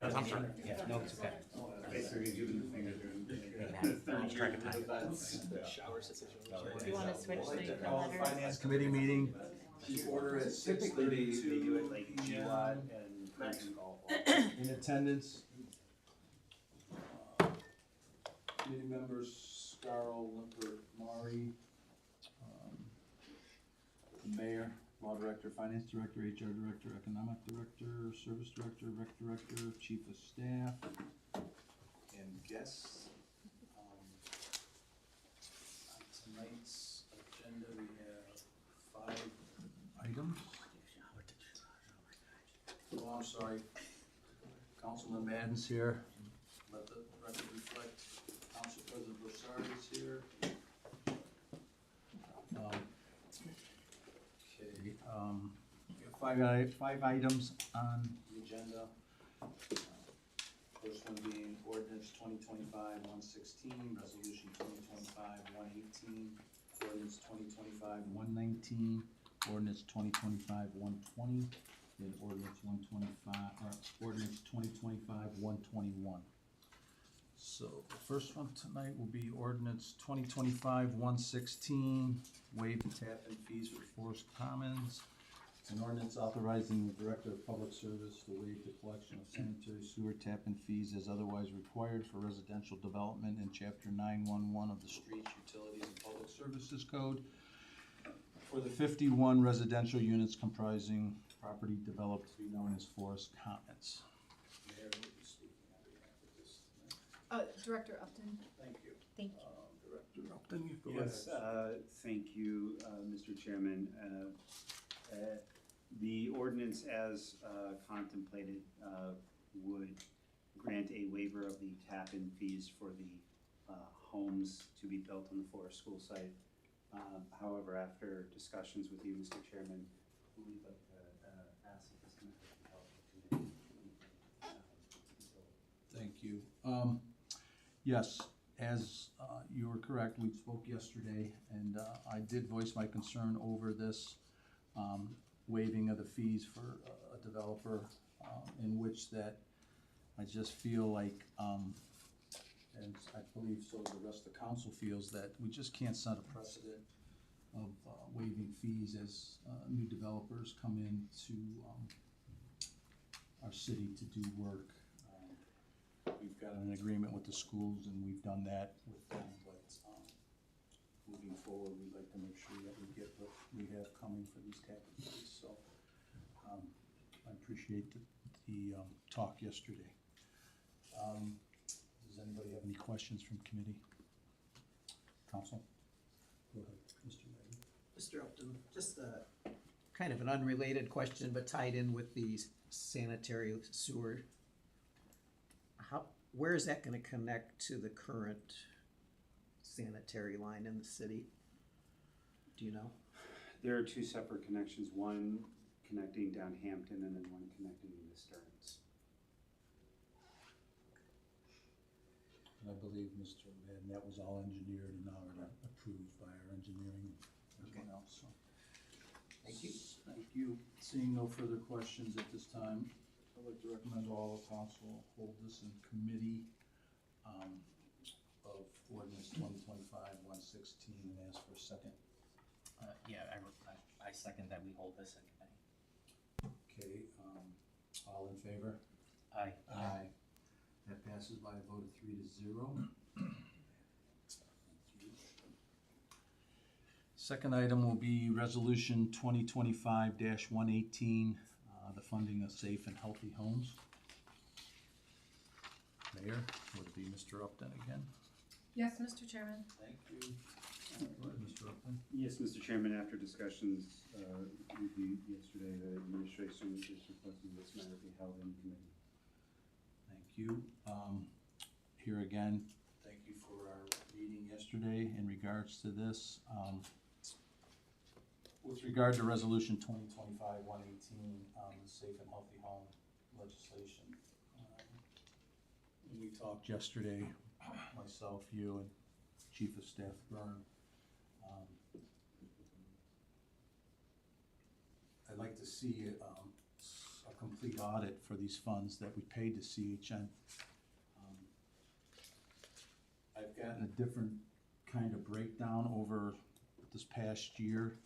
I'm sorry. Yeah, no, it's okay. Lost track of time. Do you want to switch so you can Call let the her? finance committee meeting to order at Typically, they do it 6:32. like GWAT and Princeton golf ball. In attendance. Committee members, Scarl, Limper, Mari, the mayor, law director, finance director, HR director, economic director, service director, rec director, chief of staff, and guests. On tonight's agenda, we have 5 items. Oh, I'm sorry. Councilman Madden's here. Let the record reflect. Council President Broussard is here. We have five items on the agenda. First one being ordinance 2025-116, resolution 2025-118, ordinance 2025-119, ordinance 2025-120, and ordinance 2025-121. So the first one tonight will be ordinance 2025-116, waive the tap-in fees for Forest Commons. An ordinance authorizing the Director of Public Service to waive the collection of sanitary sewer tap-in fees as otherwise required for residential development in Chapter 911 of the Streets, Utilities, and Public Services Code for the 51 residential units comprising property developed to be known as Forest Commons. Mayor will be speaking on behalf of this tonight. Director Upton. Thank you. Thank you. Director Upton, you go Yes, ahead. thank you, Mr. Chairman. The ordinance as contemplated would grant a waiver of the tap-in fees for the homes to be built on the Forest School site. However, after discussions with you, Mr. Chairman, we'd like to ask if this matter be held for today. Thank you. Yes, as you were correct, we spoke yesterday, and I did voice my concern over this waiving of the fees for a developer, in which that I just feel like, and I believe so the rest of the council feels, that we just can't set a precedent of waiving fees as new developers come into our city to do work. We've got an agreement with the schools, and we've done that with them, but moving forward, we'd like to make sure that we get what we have coming for these tap fees. So I appreciate the talk yesterday. Does anybody have any questions from committee? Council? Go ahead, Mr. Maggie. Mr. Upton, just kind of an unrelated question, but tied in with the sanitary sewer. Where is that gonna connect to the current sanitary line in the city? Do you know? There are 2 separate connections, one connecting down Hampton and then one connecting into Stearns. And I believe, Mr. Madden, that was all engineered and already approved by our engineering and everyone else, so. Thank you. Thank you. Seeing no further questions at this time, I'd like to recommend all of council hold this in committee of ordinance 2025-116 and ask for a second. Yeah, I second that we hold this in committee. Okay, all in favor? Aye. Aye. That passes by a vote of 3-0. Second item will be resolution 2025-118, the funding of safe and healthy homes. Mayor, would it be Mr. Upton again? Yes, Mr. Chairman. Thank you. Go ahead, Mr. Upton. Yes, Mr. Chairman, after discussions with you yesterday, the administration is requesting this matter be held in committee. Thank you. Here again, thank you for our meeting yesterday in regards to this. With regard to resolution 2025-118, the safe and healthy home legislation. We talked yesterday, myself, you, and Chief of Staff Byrne. I'd like to see a complete audit for these funds that we paid to CHN. I've gotten a different kind of breakdown over this past year,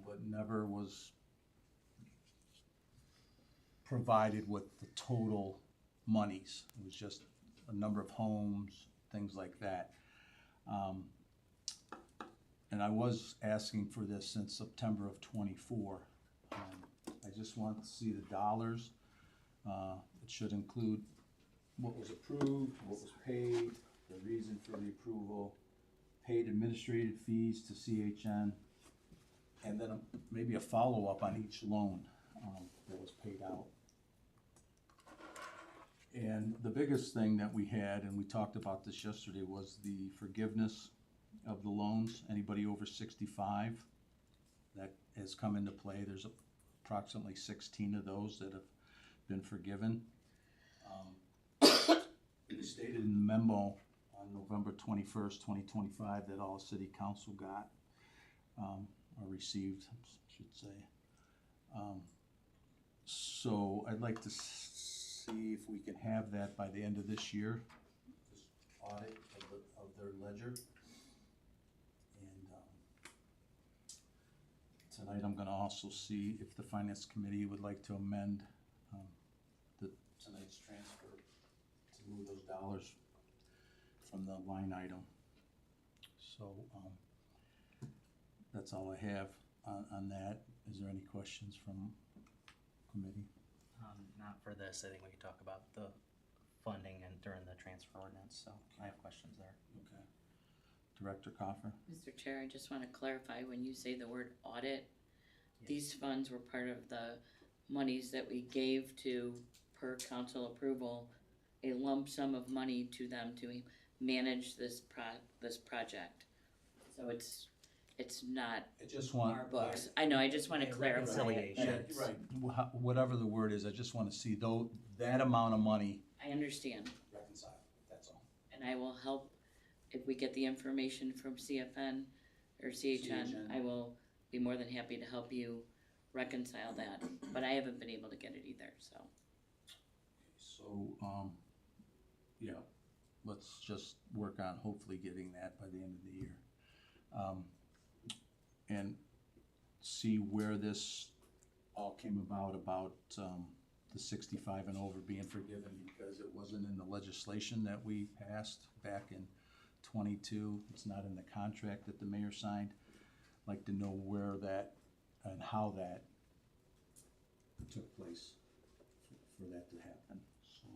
but never was provided with the total monies. It was just a number of homes, things like that. And I was asking for this since September of '24. I just want to see the dollars. It should include what was approved, what was paid, the reason for the approval, paid administrative fees to CHN, and then maybe a follow-up on each loan that was paid out. And the biggest thing that we had, and we talked about this yesterday, was the forgiveness of the loans. Anybody over 65, that has come into play. There's approximately 16 of those that have been forgiven. It stated in the memo on November 21st, 2025, that all city council got, or received, I should say. So I'd like to see if we can have that by the end of this year, this audit of their ledger. And tonight I'm gonna also see if the finance committee would like to amend tonight's transfer to move those dollars from the line item. So that's all I have on that. Is there any questions from committee? Not for this, I think we could talk about the funding and during the transfer ordinance, so I have questions there. Okay. Director Coffer? Mr. Chair, I just want to clarify, when you say the word audit, these funds were part of the monies that we gave to, per council approval, a lump sum of money to them to manage this project. So it's not I just want. our books. I know, I just want to clarify. Reconciliation. Right, whatever the word is, I just want to see that amount of money I understand, reconciled, that's all. and I will help if we get the information from CFN or CHN. I will be more than happy to help you reconcile that, but I haven't been able to get it either, so. So, yeah, let's just work on hopefully getting that by the end of the year. And see where this all came about the 65 and over being forgiven, because it wasn't in the legislation that we passed back in '22. It's not in the contract that the mayor signed. I'd like to know where that and how that took place for that to happen. So,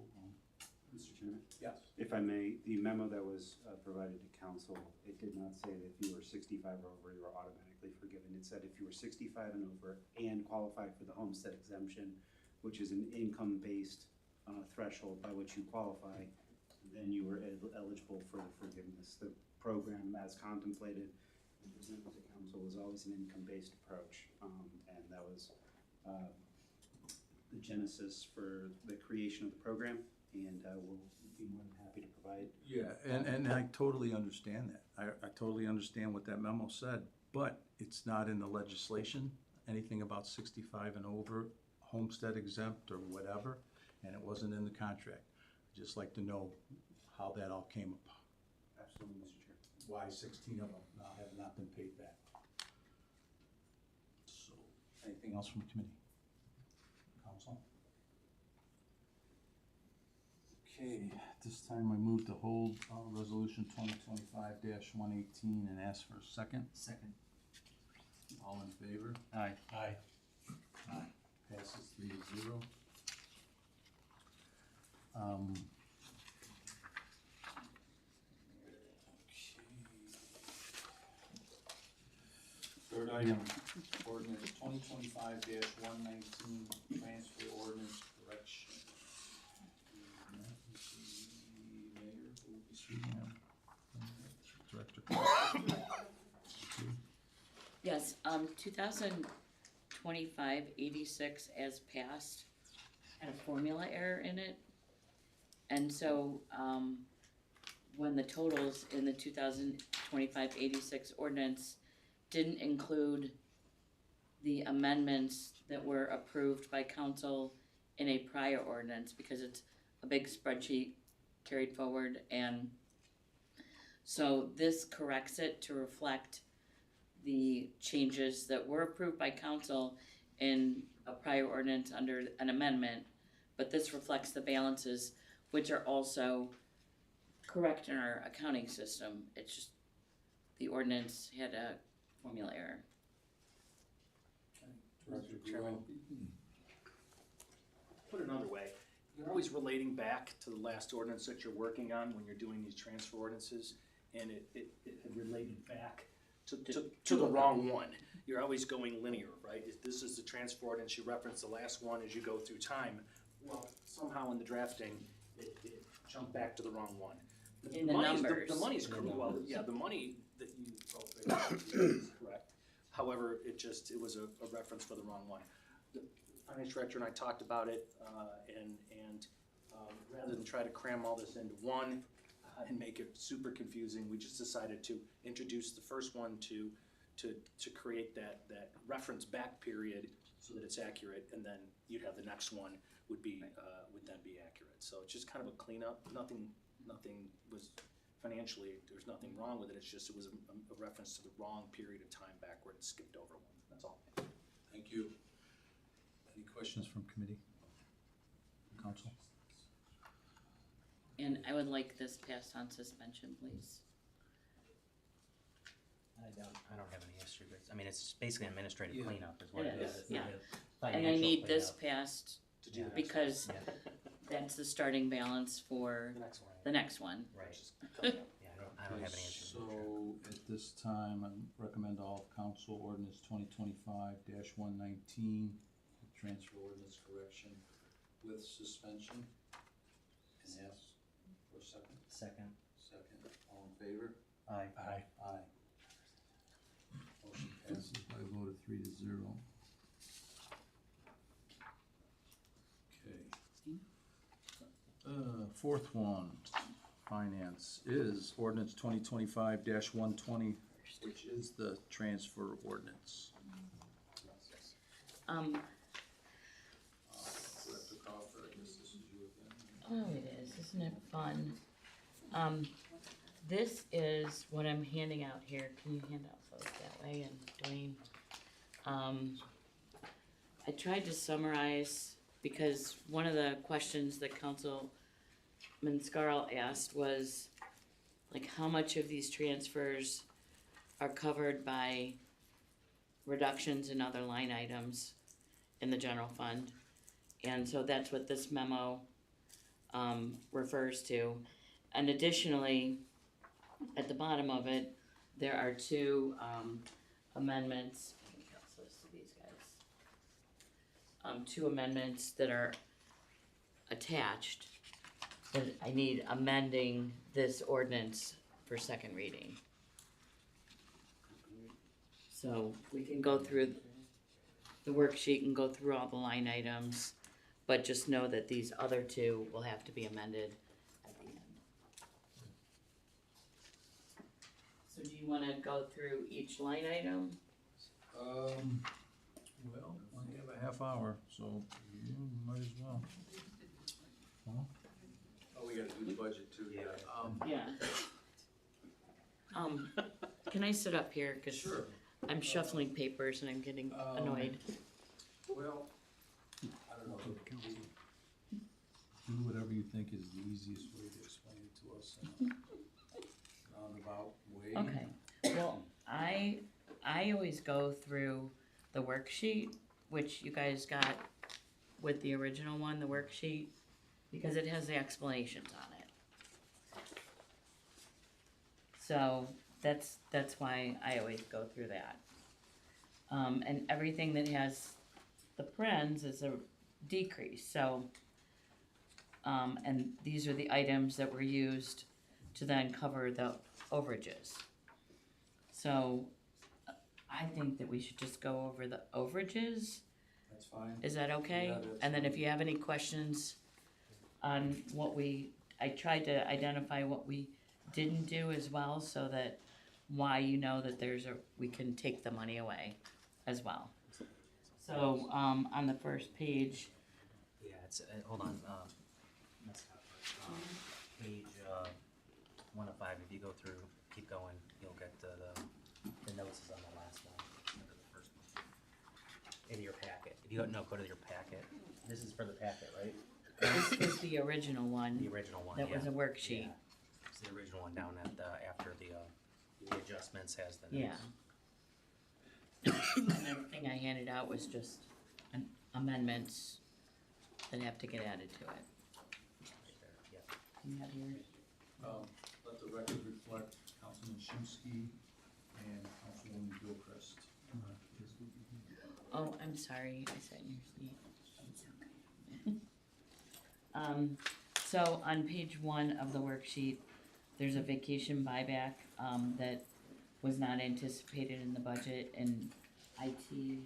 Mr. Chairman? yes. If I may, the memo that was provided to council, it did not say that if you were 65 or over, you were automatically forgiven. It said if you were 65 and over and qualified for the homestead exemption, which is an income-based threshold by which you qualify, then you were eligible for the forgiveness. The program, as contemplated and presented to council, was always an income-based approach, and that was the genesis for the creation of the program, and we'll be more than happy to provide. Yeah, and I totally understand that. I totally understand what that memo said, but it's not in the legislation, anything about 65 and over, homestead exempt or whatever, and it wasn't in the contract. I'd just like to know how that all came up. Absolutely, Mr. Chair. Why 16 of them now have not been paid back. So, anything else from the committee? Council? Okay, at this time I move to hold resolution 2025-118 and ask for a second. Second. All in favor? Aye. Aye. Aye. Passes 3-0. Third item, ordinance 2025-119, transfer ordinance correction. And that is the mayor who will be speaking. Director. Yes, 2025-86 as passed had a formula error in it. And so, when the totals in the 2025-86 ordinance didn't include the amendments that were approved by council in a prior ordinance, because it's a big spreadsheet carried forward, and so this corrects it to reflect the changes that were approved by council in a prior ordinance under an amendment, but this reflects the balances, which are also correct in our accounting system. It's just the ordinance had a formula error. Director Chairman. Gruen. Put it another way, you're always relating back to the last ordinance that you're working on when you're doing these transfer ordinances, and it had related back to the wrong one. You're always going linear, right? If this is the transfer ordinance, you reference the last one as you go through time. Well, somehow in the drafting, it jumped back to the wrong one. In the money's- numbers. The money's correct, well, yeah, the money that you appropriated is correct. However, it was a reference for the wrong one. The finance director and I talked about it, and rather than try to cram all this into one and make it super confusing, we just decided to introduce the first one to create that reference back period so that it's accurate, and then you'd have the next one would then be accurate. So it's just kind of a cleanup. Nothing was financially, there's nothing wrong with it. It's just it was a reference to the wrong period of time backward and skipped over one. That's all. Thank you. Any questions from committee? Council? And I would like this passed on suspension, please. I don't have any issue with, I mean, it's just basically administrative Yeah. cleanup is what It it is, is. yeah. Financial And I need this cleanup. passed To do Yeah. the next because Yeah, that's the starting balance for the next one. the next one. right, Just coming up. yeah, I don't have any issue. So at this time, I recommend all of council ordinance 2025-119, transfer ordinance correction with suspension. And ask for a second. Second, All in favor? aye. Aye. Motion passes by a vote of 3-0. Okay. Fourth one, finance, is ordinance 2025-120, which is the transfer ordinance. Director Crawford, I guess this is you again. Oh, it is, isn't it fun? This is what I'm handing out here. Can you hand out those that way? And Dwayne, I tried to summarize because one of the questions that Councilman Scarl asked was, like, how much of these transfers are covered by reductions in other line items in the general fund? And so that's what this memo refers to. And additionally, at the bottom of it, there are two amendments. I think I'll list these guys. Two amendments that are attached that I need amending this ordinance for second reading. So we can go through the worksheet and go through all the line items, but just know that these other two will have to be amended at the end. So do you wanna go through each line item? Well, we have a half hour, so you might as well. Huh? Oh, we gotta do the budget too, yeah. Yeah. Can I sit up here, cause Sure. I'm shuffling papers and I'm getting annoyed. Well, I don't know, do whatever you think is the easiest way to explain it to us in a roundabout way. Okay, well, I always go through the worksheet, which you guys got with the original one, the worksheet, because it has the explanations on it. So that's why I always go through that. And everything that has the parens is a decrease, so, and these are the items that were used to then cover the overages. So, I think that we should just go over the overages, That's fine. is that okay? Yeah, that's And then if fine. you have any questions on what I tried to identify what we didn't do as well, so that why you know that we can take the money away as well. So, on the first page, Yeah, it's, hold on, that's not first. Page, 1 of 5, if you go through, keep going, you'll get the notes is on the last one, look at the first one. In your packet, if you go, no, go to your packet, this is for the packet, right? this is the original The one, original one, that yeah. was a worksheet, Yeah. It's the original one down at the, after the adjustments has the yeah. notes. And everything I handed out was just amendments that have to get added to it. Right there, yeah. You have yours? Let the record reflect Councilman Shimsky and Councilwoman Gilchrist. Oh, I'm sorry, I sat in your seat. So on page 1 of the worksheet, there's a vacation buyback, that was not anticipated in the budget in IT.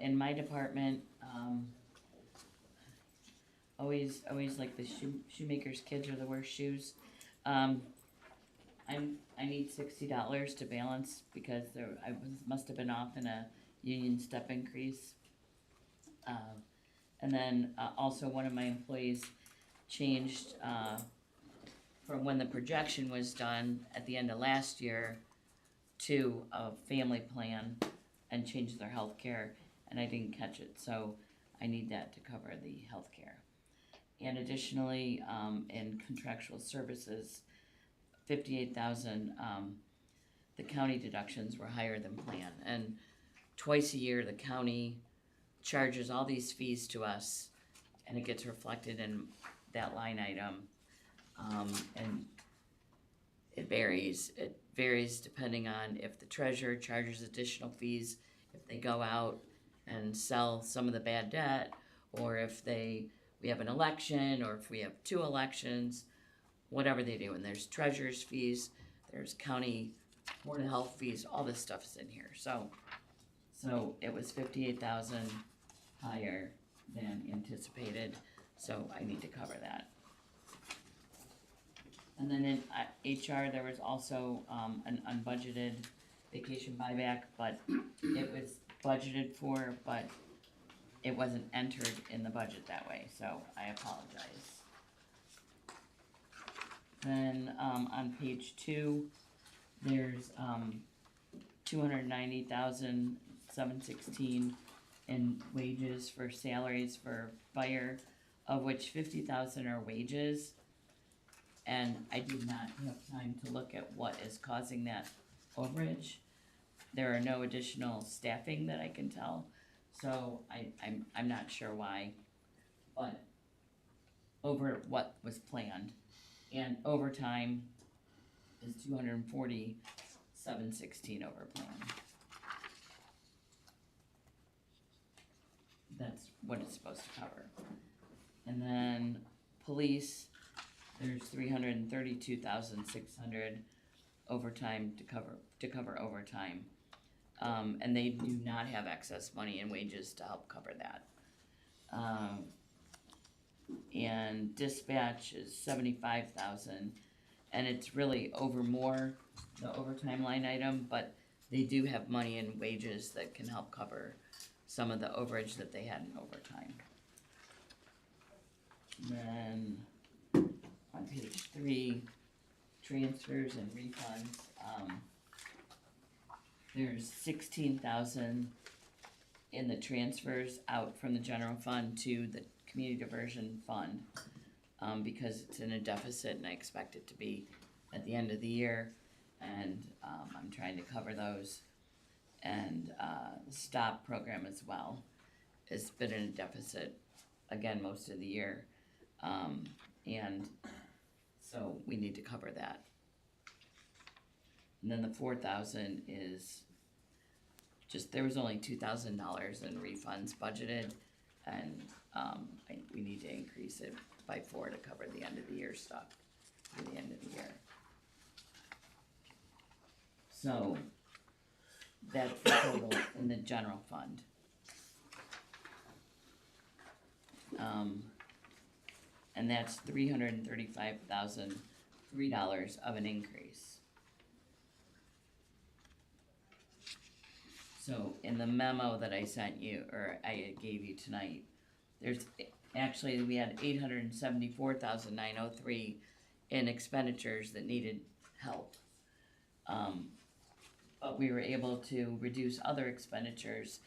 In my department, always like the shoemaker's kids are the worst shoes. I need $60 to balance because must have been off in a union step increase. And then, also one of my employees changed, from when the projection was done at the end of last year to a family plan and changed their health care, and I didn't catch it, so I need that to cover the health care. And additionally, in contractual services, 58,000, the county deductions were higher than planned, and twice a year, the county charges all these fees to us, and it gets reflected in that line item. And it varies depending on if the treasurer charges additional fees, if they go out and sell some of the bad debt, or if we have an election, or if we have 2 elections, whatever they do. And there's treasurer's fees, there's county board of health fees, all this stuff is in here. So it was 58,000 higher than anticipated, so I need to cover that. And then in HR, there was also an unbudgeted vacation buyback, but it was budgeted for, but it wasn't entered in the budget that way, so I apologize. Then on page 2, there's 290,716 in wages for salaries for fire, of which 50,000 are wages. And I did not have time to look at what is causing that overage. There are no additional staffing that I can tell, so I'm not sure why, but over what was planned. And overtime is 247.16 over plan. That's what it's supposed to cover. And then police, there's 332,600 overtime to cover overtime. And they do not have excess money in wages to help cover that. And dispatch is 75,000, and it's really over more, the overtime line item, but they do have money in wages that can help cover some of the overage that they had in overtime. Then on page 3, transfers and refunds, there's 16,000 in the transfers out from the general fund to the community diversion fund, because it's in a deficit and I expect it to be at the end of the year, and I'm trying to cover those. And the STOP program as well has been in a deficit again most of the year, and so we need to cover that. And then the 4,000 is just, there was only $2,000 in refunds budgeted, and we need to increase it by 4 to cover the end of the year stuff through the end of the year. So that's the total in the general fund. And that's $335,003 of an increase. So in the memo that I sent you, or I gave you tonight, there's, actually, we had 874,903 in expenditures that needed help. But we were able to reduce other expenditures,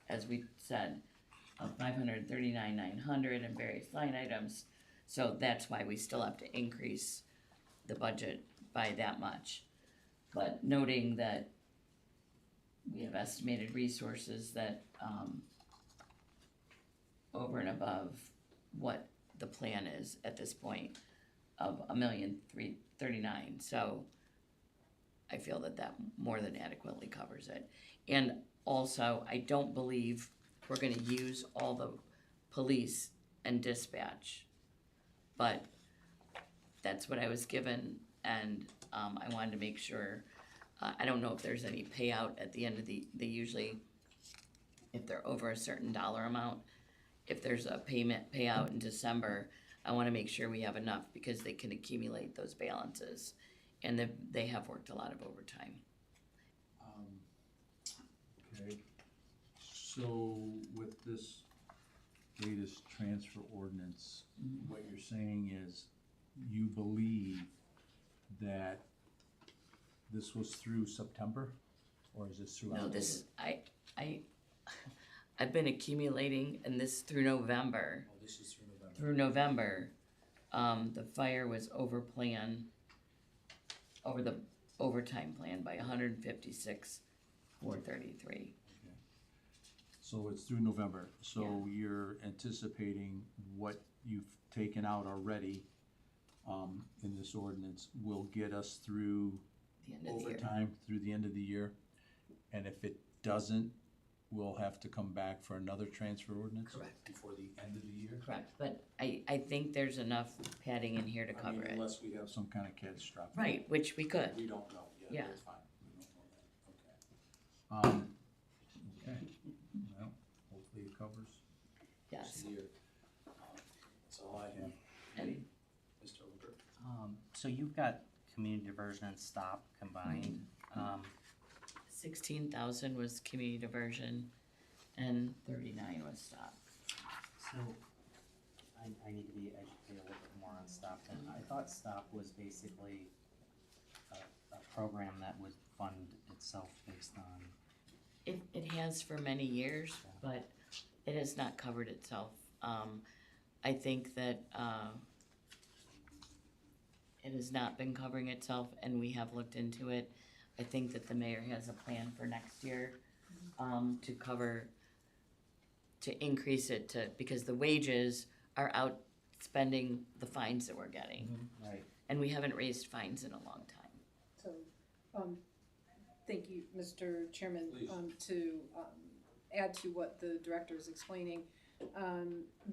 as we said, of 539,900 in various line items. So that's why we still have to increase the budget by that much. But noting that we have estimated resources that, over and above what the plan is at this point of 1,339,000, so I feel that that more than adequately covers it. And also, I don't believe we're gonna use all the police and dispatch, but that's what I was given, and, I wanted to make sure, I don't know if there's any payout at the end of they usually, if they're over a certain dollar amount, if there's a payout in December, I wanna make sure we have enough, because they can accumulate those balances, and they have worked a lot of overtime. Okay, so with this latest transfer ordinance, what you're saying is you believe that this was through September, or is this through No, October? this is, I've been accumulating, and this through November. Oh, this is through November. Through November, the fire was over the overtime plan by 156,433. So it's through November, so you're anticipating what you've taken out already, in this ordinance will get us through The end of the year. overtime through the end of the year? And if it doesn't, we'll have to come back for another transfer ordinance? Correct. Before the end of the year? Correct, but I think there's enough padding in here to I cover mean, it. unless we have some kind of catastrophic. Right, which we could. We don't know yet, Yeah. that's fine, we don't know that, okay. Okay, well, hopefully it covers. Yes. the year. That's all I have. And Mr. Lambert. So you've got community diversion and stop combined. 16,000 was community diversion, and 39 was stop. So I need to be educated a little bit more on stop then. I thought stop was basically a program that would fund itself based on, It has for many years, but it has not covered itself. I think that, it has not been covering itself, and we have looked into it. I think that the mayor has a plan for next year, to increase it to, because the wages are outspending the fines that we're getting. right, And we haven't raised fines in a long time. So, thank you, Mr. Chairman. Please. To add to what the director is explaining,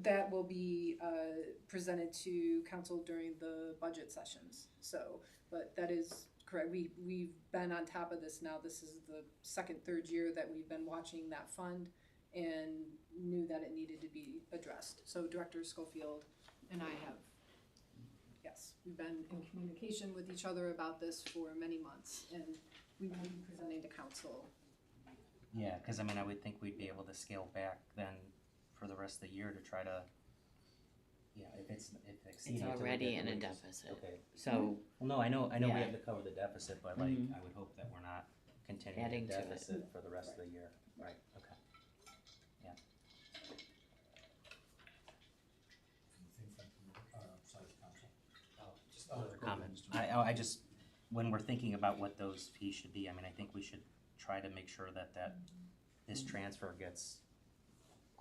that will be presented to council during the budget sessions. So, but that is correct. We've been on top of this now. This is the second, third year that we've been watching that fund and knew that it needed to be addressed. So Director Schofield and I have, yes, we've been in communication with each other about this for many months, and we will be presenting to council. yeah, cause I mean, I would think we'd be able to scale back then for the rest of the year to try to, if it's exceeding. It's till we already get in the a wages. deficit. Okay, So, well, no, I know we Yeah. have to cover the deficit, but like, Mhm. I would hope that we're not continuing Adding the to it. deficit for the rest of the year, right, okay. Just Other comment, I just, when we're thinking about what those fees should be, I mean, I think we should try to make sure that this transfer gets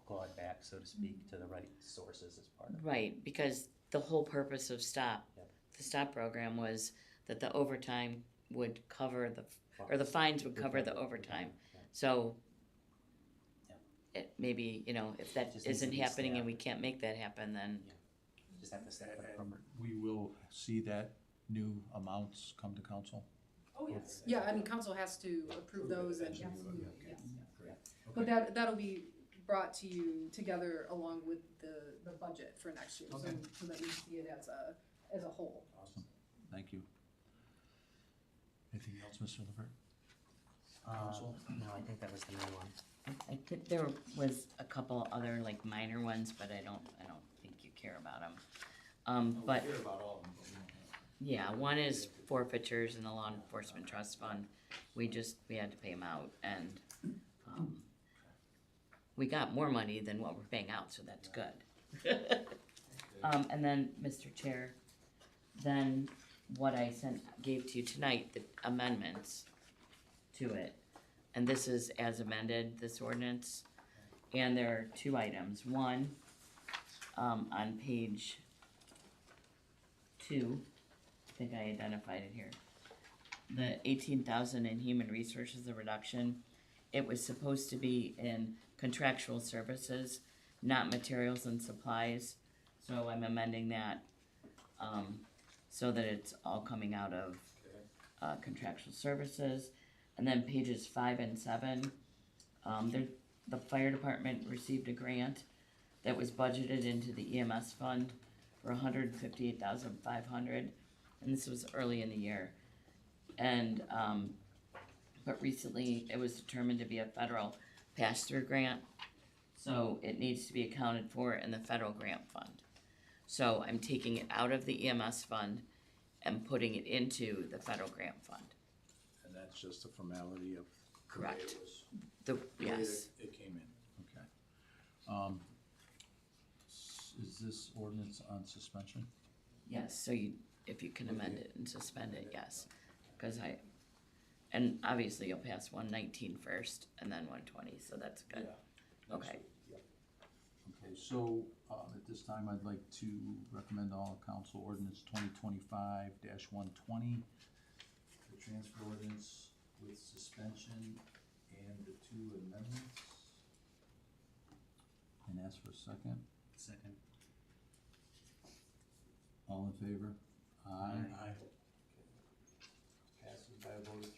clawed back, so to speak, to the right sources as part of it. right, because the whole purpose of stop, Yep. the stop program was that the overtime would cover or the fines would cover the overtime. Yeah. So, Yeah. it maybe, if that Just needs isn't to be happening and staffed. we can't make that happen, then, Just have to step it And appropriate. we will see that new amounts come to council? Oh, yes. Yeah, I mean, council has to approve those and, Absolutely, absolutely, okay. yes. But that'll be brought to you together along with the budget for next year, Okay. so that you see it as a whole. Awesome, thank you. Anything else, Mr. LeVert? No, I think that was the main one. I think there was a couple other like minor ones, but I don't think you care about them. But We care about all of them, but we don't have. yeah, one is forfeitures in the law enforcement trust fund. We had to pay them out, and we got more money than what we're paying out, so that's good. And then, Mr. Chair, then what I gave to you tonight, the amendments to it. And this is as amended, this ordinance. And there are two items. One, on page 2, I think I identified it here. The 18,000 in human resources, the reduction, it was supposed to be in contractual services, not materials and supplies. So I'm amending that, so that it's all coming out of, contractual services. And then pages 5 and 7, the fire department received a grant that was budgeted into the EMS fund for $158,500, and this was early in the year. And, but recently it was determined to be a federal pass-through grant, so it needs to be accounted for in the federal grant fund. So I'm taking it out of the EMS fund and putting it into the federal grant fund. And that's just a formality of. Correct. The way Yes. it came in, okay. Is this ordinance on suspension? Yes, so if you can amend it and suspend it, yes. And obviously you'll pass 119 first and then 120, so that's good. Yeah. Okay. Yep. Okay, so, at this time, I'd like to recommend all council ordinance 2025-120, the transfer ordinance with suspension and the 2 amendments. And ask for a second. Second. All in favor? Aye. Aye. Passes by a vote of 3-0.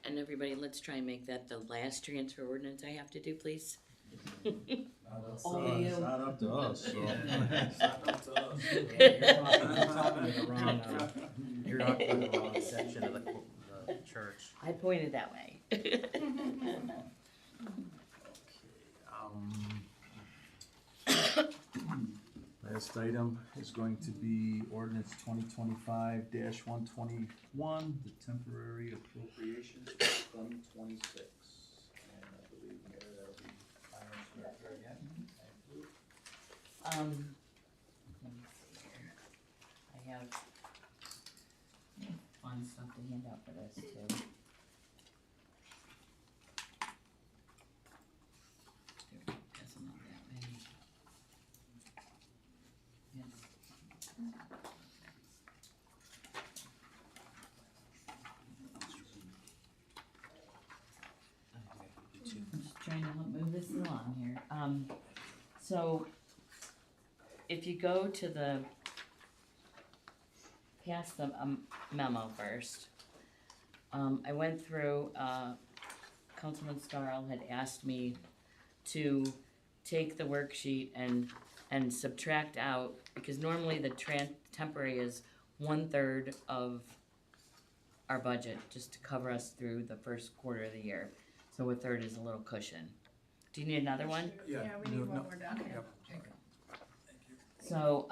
And everybody, let's try and make that the last transfer ordinance I have to do, please. It's not up to us, so. It's not up to us. You're talking to the wrong section of the church. I pointed that way. Last item is going to be ordinance 2025-121, the temporary appropriations for Fund 26. And I believe, Mayor, that'll be finance director again. Thank you. Let me see here. I have fun stuff to hand out for this too. Pass them out that way. Yes. I'm just trying to help move this along here. So if you go to the, past the memo first, I went through, Councilman Starl had asked me to take the worksheet and subtract out, because normally the temporary is 1/3 of our budget, just to cover us through the first quarter of the year. So 1/3 is a little cushion. Do you need another one? Yeah, we need one more down here. So,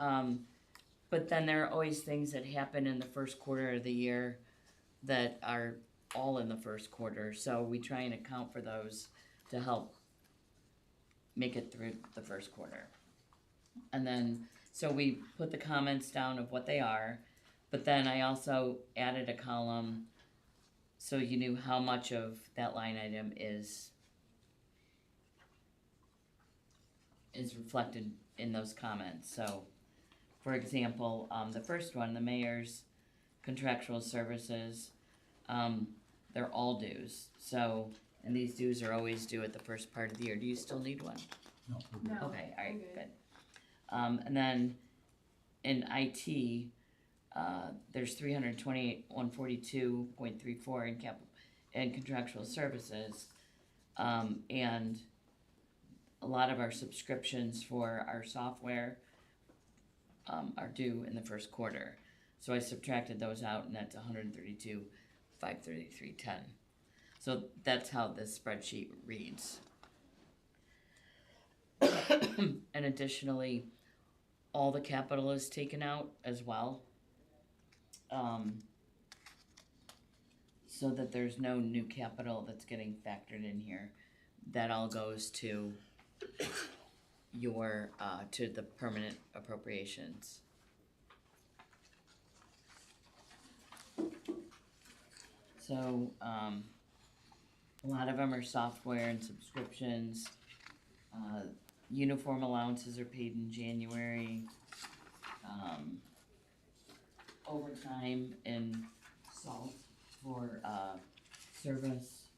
but then there are always things that happen in the first quarter of the year that are all in the first quarter, so we try and account for those to help make it through the first quarter. And then, so we put the comments down of what they are, but then I also added a column so you knew how much of that line item is reflected in those comments. So, for example, the first one, the mayor's contractual services, they're all dues. So, and these dues are always due at the first part of the year. Do you still need one? No, we're good. No. Okay, all right, I'm good. good. And then in IT, there's 328,142.34 in contractual services, and a lot of our subscriptions for our software are due in the first quarter. So I subtracted those out, and that's 132,533.10. So that's how this spreadsheet reads. And additionally, all the capital is taken out as well. So that there's no new capital that's getting factored in here. That all goes to your, to the permanent appropriations. So, a lot of them are software and subscriptions. Uniform allowances are paid in January. Overtime and salt for, service,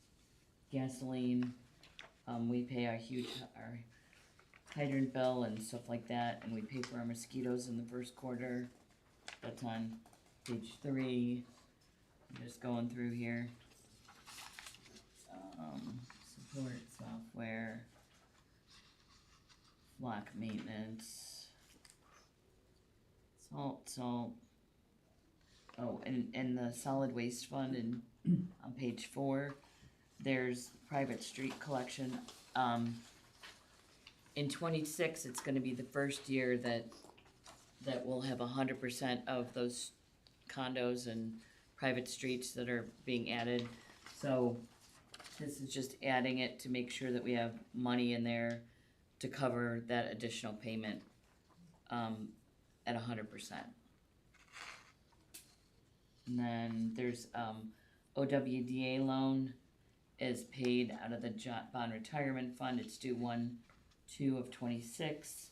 gasoline. We pay our hydrant bill and stuff like that, and we pay for our mosquitoes in the first quarter. That's on page 3. I'm just going through here. Support software, block maintenance, salt. Oh, and the solid waste fund and on page 4, there's private street collection. In 26, it's gonna be the first year that we'll have 100% of those condos and private streets that are being added. So this is just adding it to make sure that we have money in there to cover that additional payment at 100%. And then there's OWDA loan is paid out of the bond retirement fund. It's due 1/2 of 26.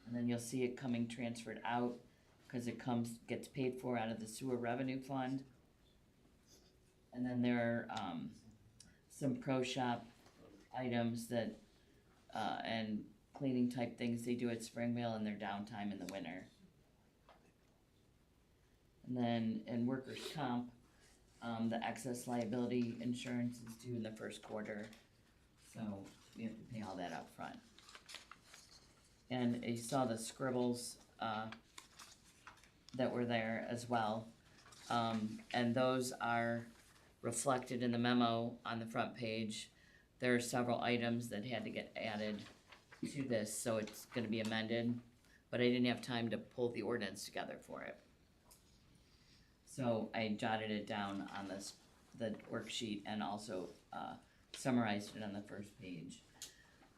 And then you'll see it coming transferred out because it gets paid for out of the sewer revenue fund. And then there are some pro shop items that and cleaning type things they do at Springvale in their downtime in the winter. And then in workers' comp, the excess liability insurance is due in the first quarter, so we have to pay all that up front. And you saw the scribbles that were there as well, and those are reflected in the memo on the front page. There are several items that had to get added to this, so it's gonna be amended, but I didn't have time to pull the ordinance together for it. So I jotted it down on the worksheet and also summarized it on the first page.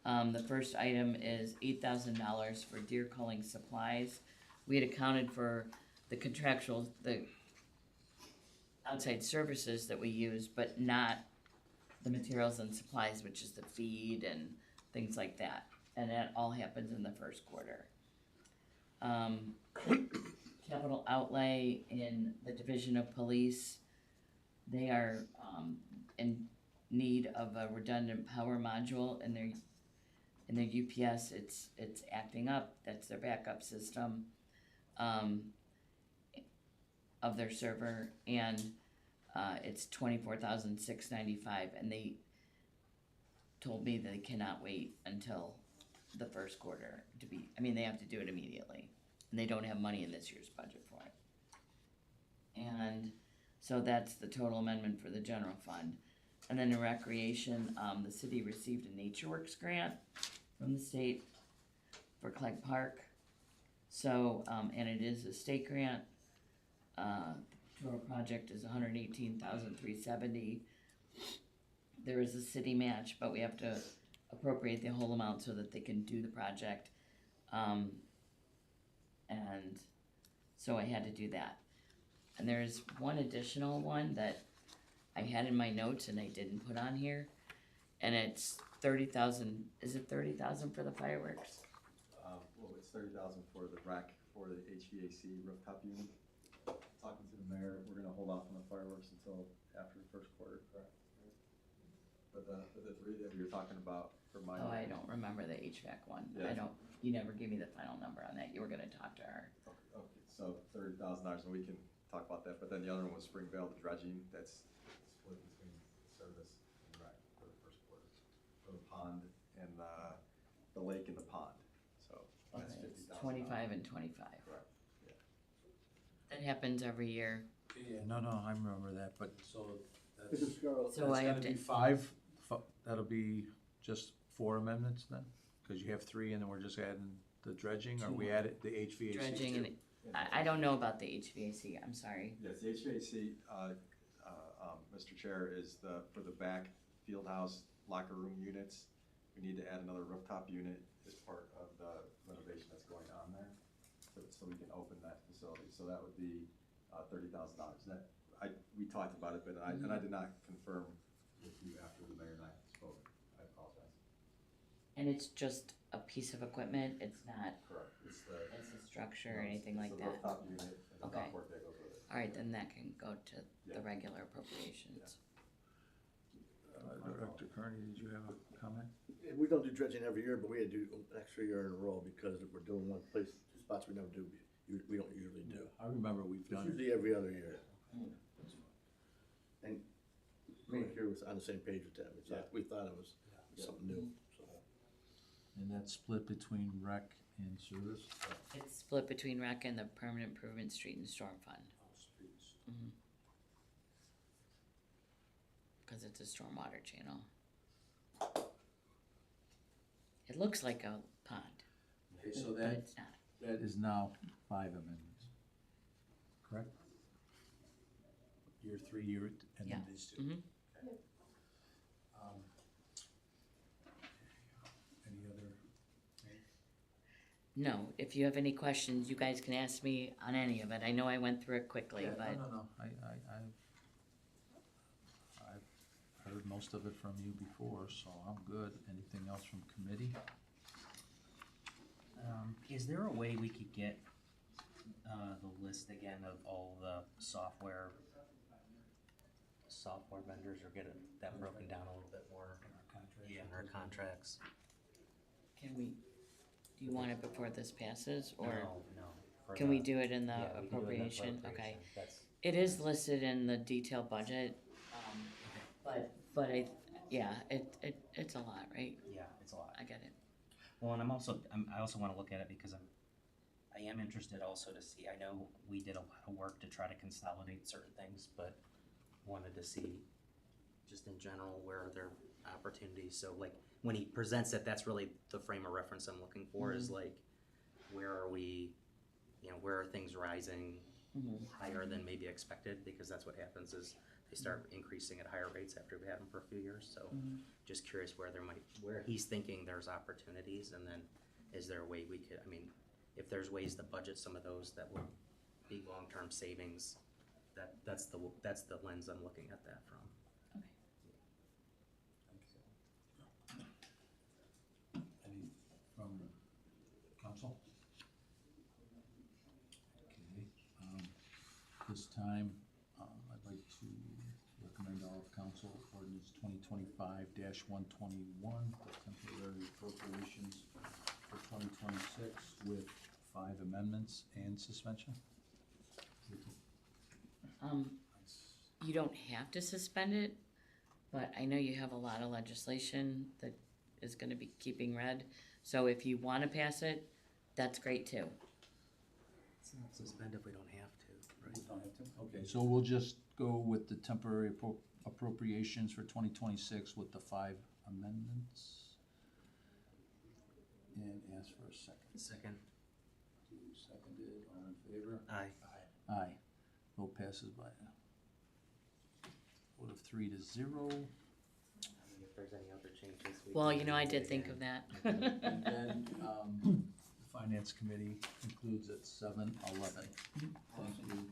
The first item is $8,000 for deer culling supplies. We had accounted for the outside services that we use, but not the materials and supplies, which is the feed and things like that. And that all happens in the first quarter. Capital outlay in the Division of Police, they are in need of a redundant power module in their UPS. It's acting up. That's their backup system of their server, and it's $24,695, and they told me that they cannot wait until the first quarter they have to do it immediately. And they don't have money in this year's budget for it. And so that's the total amendment for the general fund. And then in recreation, the city received a NatureWorks grant from the state for Clegg Park. So, and it is a state grant. The total project is $118,370. There is a city match, but we have to appropriate the whole amount so that they can do the project. And so I had to do that. And there's one additional one that I had in my notes and I didn't put on here. And it's 30,000, is it 30,000 for the fireworks? Well, it's 30,000 for the rack for the HVAC rooftop unit. Talking to the mayor, we're gonna hold off on the fireworks until after the first quarter, correct? But the 3 that you're talking about for my. Oh, I don't remember the HVAC one. Yeah. You never gave me the final number on that. You were gonna talk to her. Okay, so $30,000, and we can talk about that, but then the other one was Springvale, the dredging, that's split between service and rec for the first quarter. For the pond and lake and the pond, so that's Okay, $50,000. it's 25 and 25. Correct, yeah. That happens every year. Yeah, no, I remember that, but so that's, So I have gonna to, be that'll be just 4 amendments then? Cause you have 3 and then we're just adding the dredging, or we added the HVAC dredging too? and, I don't know about the HVAC, I'm sorry. Yes, the HVAC, Mr. Chair, is for the back field house locker room units. We need to add another rooftop unit as part of the renovation that's going on there, so we can open that facility. So that would be $30,000. We talked about it, but I did not confirm with you after the mayor and I spoke. I apologize. And it's just a piece of equipment, it's not, Correct. It's it's a structure or anything like It's that? the rooftop unit and the Okay. ductwork that goes with it. Alright, then that can go to the Yeah. regular appropriations. Director Kearney, did you have a comment? We don't do dredging every year, but we had to do an extra year in a row because we're doing one place, 2 spots we never do, we don't usually do. I remember we've It's done it. usually every other year. And Green here was on the same page with that, we thought it was something new, so. And that's split between rec and service? It's split between rec and the permanent improvement street and storm fund. Streets. Cause it's a stormwater channel. It looks like a pond, Okay, so but it's not. that is now 5 amendments, correct? Year 3, year, and then Yeah. these 2. Mhm. Okay. Any other? No, if you have any questions, you guys can ask me on any of it. I know I went through it quickly, Yeah, but no, I've heard most of it from you before, so I'm good. Anything else from committee? Is there a way we could get, the list again of all the software vendors, or get that broken down a little bit more? Yeah, in our contracts. can we, do you want it before this passes, or No. for can we the- do it in the yeah, we can do it in the appropriation? Okay. appropriation. That's, It is listed in the detailed budget, but it's a lot, right? yeah, it's a lot. I get it. Well, and I also wanna look at it because I am interested also to see, I know we did a lot of work to try to consolidate certain things, but wanted to see just in general, where are there opportunities? So like, when he presents it, that's really the frame of reference I'm looking for, is like, where are we, where are things rising higher than maybe expected? Because that's what happens, is they start increasing at higher rates after we had them for a few years, so just curious where he's thinking there's opportunities, and then is there a way we could, if there's ways to budget some of those that would be long-term savings, that's the lens I'm looking at that from. Any from council? Okay, this time, I'd like to recommend all of council ordinance 2025-121, the temporary appropriations for 2026 with 5 amendments and suspension. You don't have to suspend it, but I know you have a lot of legislation that is gonna be keeping read. So if you wanna pass it, that's great too. It's not suspend if we don't have to, right? Don't have to? Okay, so we'll just go with the temporary appropriations for 2026 with the 5 amendments. And ask for a second. Second. Seconded, all in favor? Aye. Aye. Vote passes by a vote of 3-0. If there's any other changes. Well, can I do did it think again. of that. And then, the finance committee concludes at 7:11. Thank you.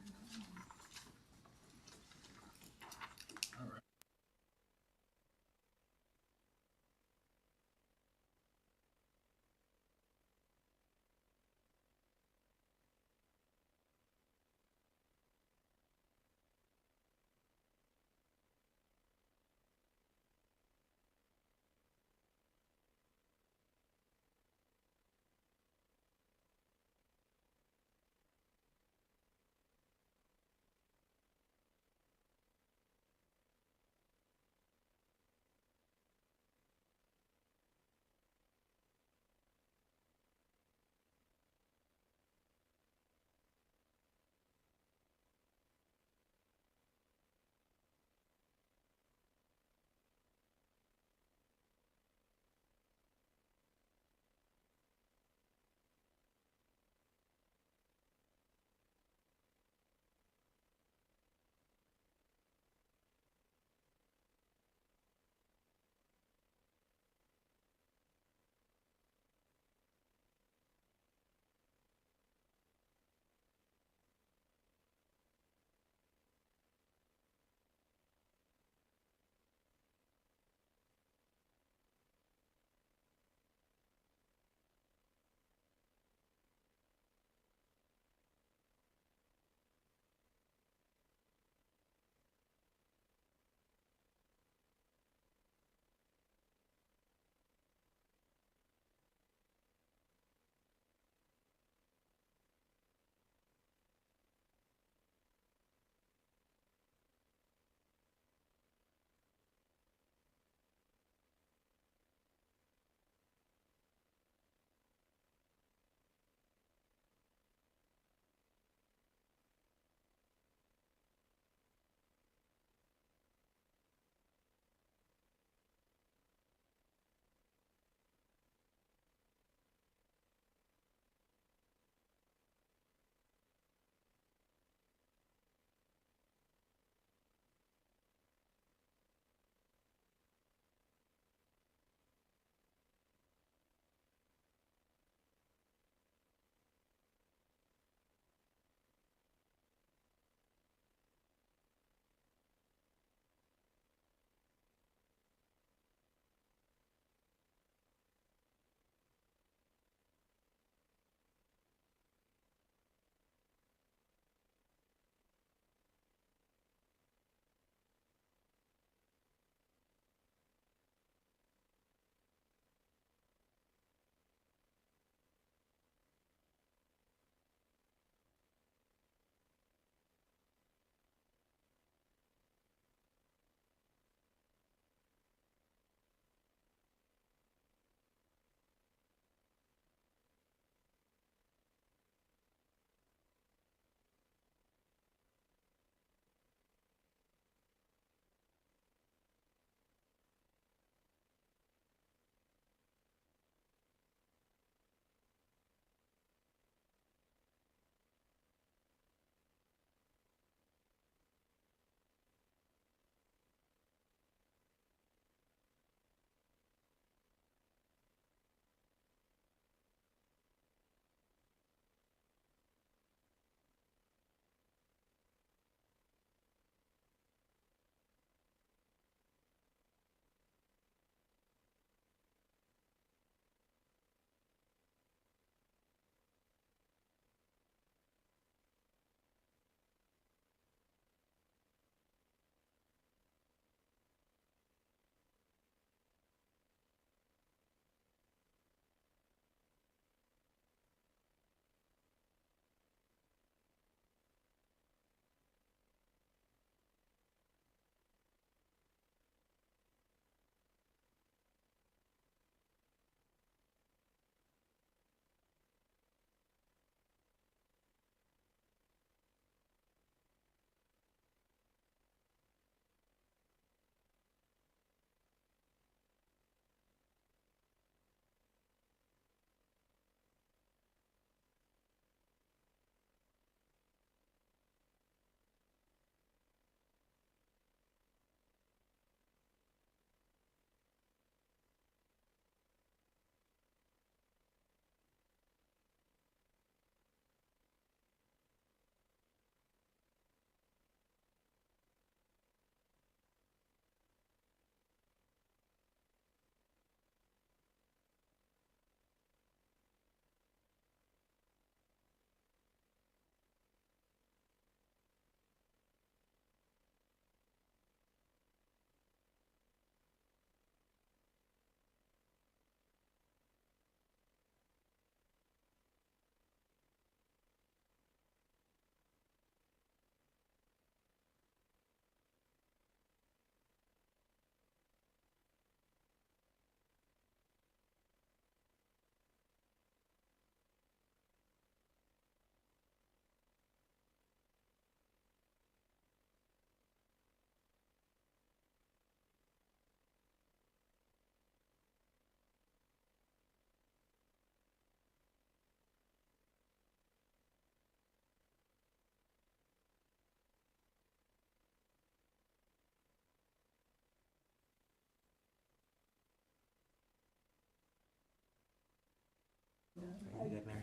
You good, Mary?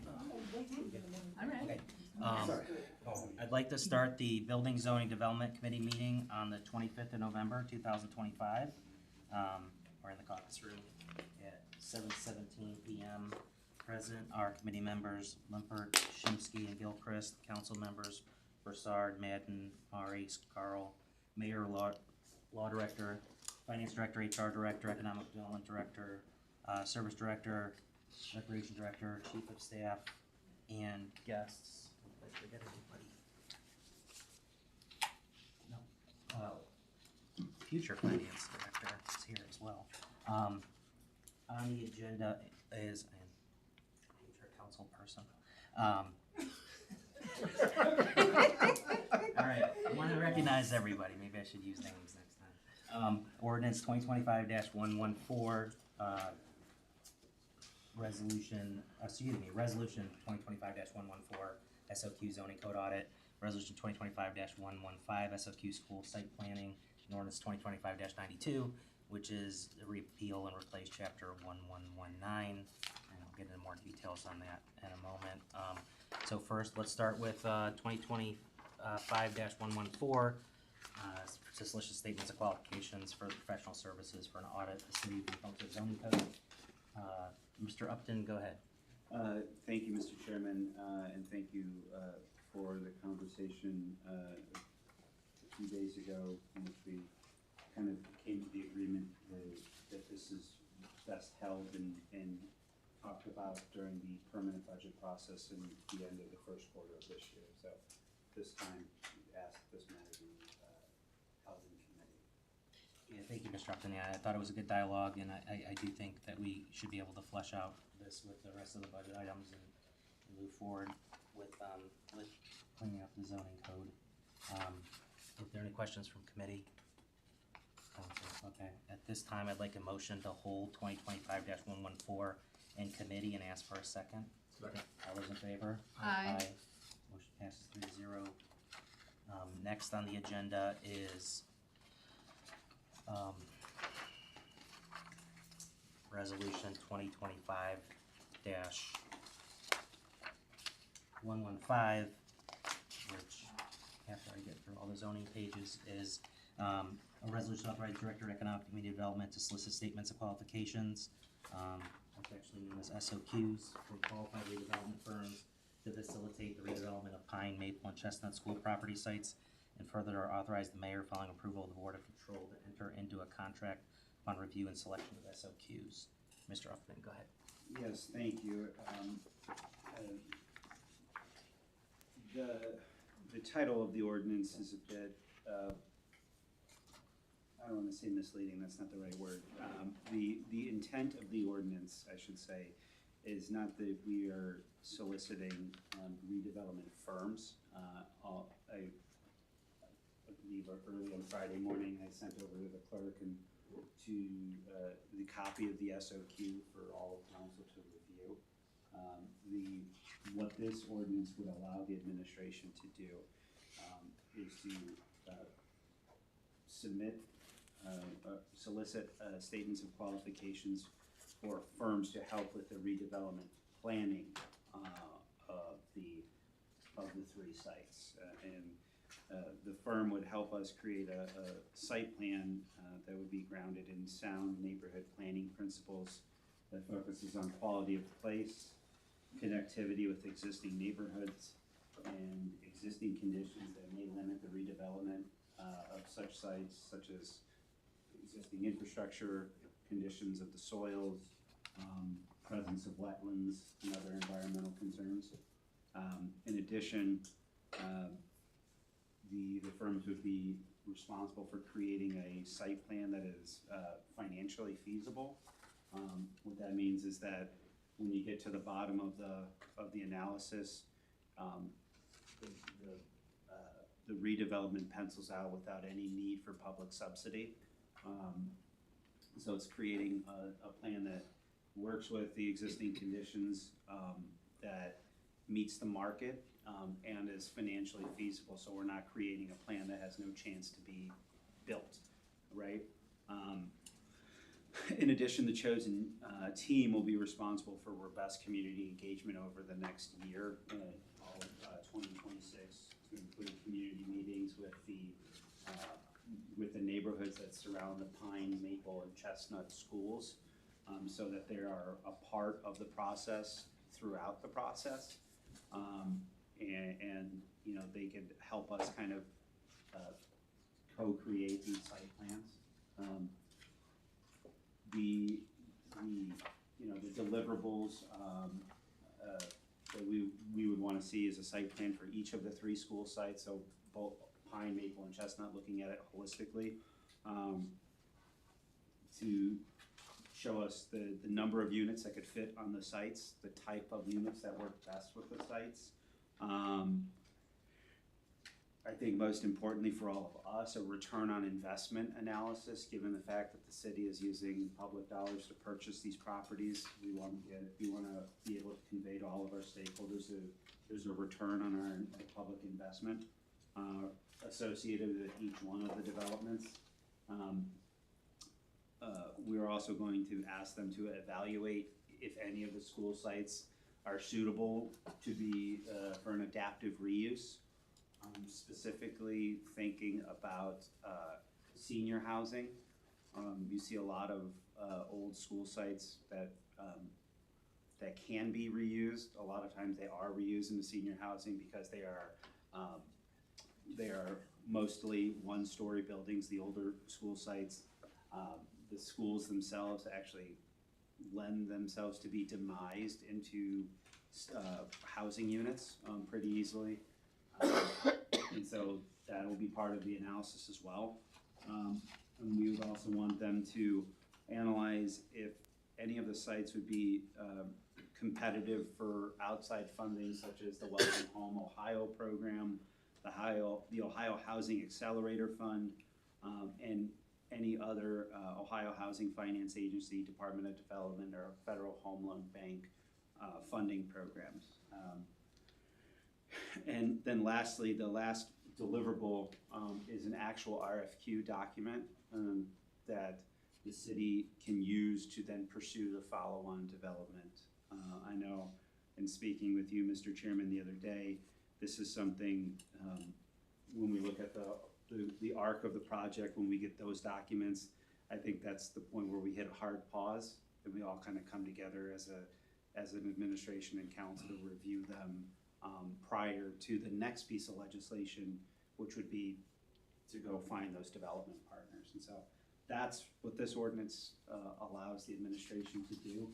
All right. Okay. I'd like to start the Building Zoning Development Committee meeting on the 25th of November, 2025. We're in the caucus room at 7:17 p.m. Present are committee members Limpert, Shimsky, and Gilchrist. Council members Broussard, Madden, Maurice, Carl, Mayor, Law Director, Finance Director, HR Director, Economic Development Director, Service Director, Recreation Director, Chief of Staff, and guests. Did I forget anybody? No. Future Finance Director is here as well. On the agenda is, and I'm sure council person. All right, I want to recognize everybody. Maybe I should use names next time. Ordinance 2025-114, Resolution 2025-114, SOQ zoning code audit, Resolution 2025-115, SOQ school site planning, and Ordinance 2025-92, which is the repeal and replace chapter 1119, and I'll get into more details on that in a moment. So first, let's start with 2025-114, to solicit statements of qualifications for professional services for an audit of the city of Olmsted zoning code. Mr. Upton, go ahead. Thank you, Mr. Chairman, and thank you for the conversation a few days ago in which we kind of came to the agreement that this is best held and talked about during the permanent budget process in the end of the first quarter of this year. So this time, we asked this matter be held in committee. Yeah, thank you, Mr. Upton. Yeah, I thought it was a good dialogue, and I do think that we should be able to flesh out this with the rest of the budget items and move forward with cleaning up the zoning code. If there are any questions from committee? Okay, at this time, I'd like a motion to hold 2025-114 in committee and ask for a second. Second. All those in favor? Aye. Motion passes 3-0. Next on the agenda is Resolution 2025-115, which, after I get through all the zoning pages, is a resolution authorizing Director of Economic Community Development to solicit statements of qualifications, which actually known as SOQs, for qualified redevelopment firms to facilitate the redevelopment of Pine, Maple, and Chestnut school property sites, and further authorize the mayor, following approval of the Board of Control, to enter into a contract upon review and selection of SOQs. Mr. Upton, go ahead. Yes, thank you. The title of the ordinance is a bit, I don't want to say misleading, that's not the right word. The intent of the ordinance, I should say, is not that we are soliciting redevelopment firms. I believe early on Friday morning, I sent over to the clerk and to the copy of the SOQ for all of council to review. What this ordinance would allow the administration to do is to solicit statements of qualifications for firms to help with the redevelopment planning of the three sites. The firm would help us create a site plan that would be grounded in sound neighborhood planning principles that focuses on quality of place, connectivity with existing neighborhoods, and existing conditions that may limit the redevelopment of such sites, such as existing infrastructure, conditions of the soils, presence of wetlands, and other environmental concerns. In addition, the firms would be responsible for creating a site plan that is financially feasible. What that means is that when you get to the bottom of the analysis, the redevelopment pencils out without any need for public subsidy. So it's creating a plan that works with the existing conditions, that meets the market, and is financially feasible. So we're not creating a plan that has no chance to be built, right? In addition, the chosen team will be responsible for robust community engagement over the next year, all of 2026, to include community meetings with the neighborhoods that surround the Pine, Maple, and Chestnut schools, so that they are a part of the process throughout the process, and you know, they could help us kind of co-create these site plans. The deliverables that we would want to see is a site plan for each of the 3 school sites, so both Pine, Maple, and Chestnut, looking at it holistically, to show us the number of units that could fit on the sites, the type of units that work best with the sites. I think most importantly for all of us, a return on investment analysis, given the fact that the city is using public dollars to purchase these properties. We want to be able to convey to all of our stakeholders that there's a return on our public investment associated with each one of the developments. We're also going to ask them to evaluate if any of the school sites are suitable to be for an adaptive reuse. Specifically thinking about senior housing. You see a lot of old school sites that can be reused. A lot of times they are reused into senior housing because they are mostly one-story buildings, the older school sites. The schools themselves actually lend themselves to be demised into housing units pretty easily. And so that'll be part of the analysis as well. And we would also want them to analyze if any of the sites would be competitive for outside funding, such as the Welcome Home Ohio program, the Ohio Housing Accelerator Fund, and any other Ohio Housing Finance Agency, Department of Development, or Federal Home Loan Bank funding programs. And then lastly, the last deliverable is an actual RFQ document that the city can use to then pursue the follow-on development. I know in speaking with you, Mr. Chairman, the other day, this is something, when we look at the arc of the project, when we get those documents, I think that's the point where we hit a hard pause and we all kind of come together as an administration and council to review them prior to the next piece of legislation, which would be to go find those development partners. And so that's what this ordinance allows the administration to do.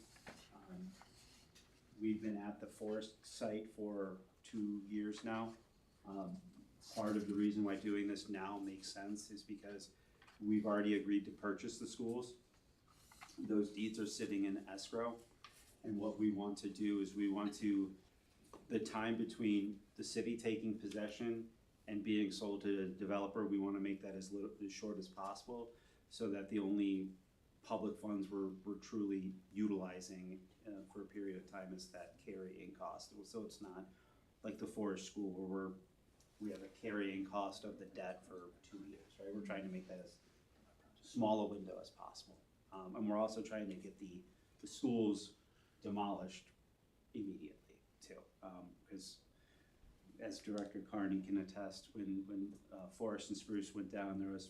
We've been at the Forest site for 2 years now. Part of the reason why doing this now makes sense is because we've already agreed to purchase the schools. Those deeds are sitting in escrow. And what we want to do is the time between the city taking possession and being sold to the developer, we want to make that as short as possible, so that the only public funds we're truly utilizing for a period of time is that carrying cost. So it's not like the Forest School where we have a carrying cost of the debt for 2 years, right? We're trying to make that as small a window as possible. And we're also trying to get the schools demolished immediately too, because as Director Carney can attest, when Forest and Spruce went down, there was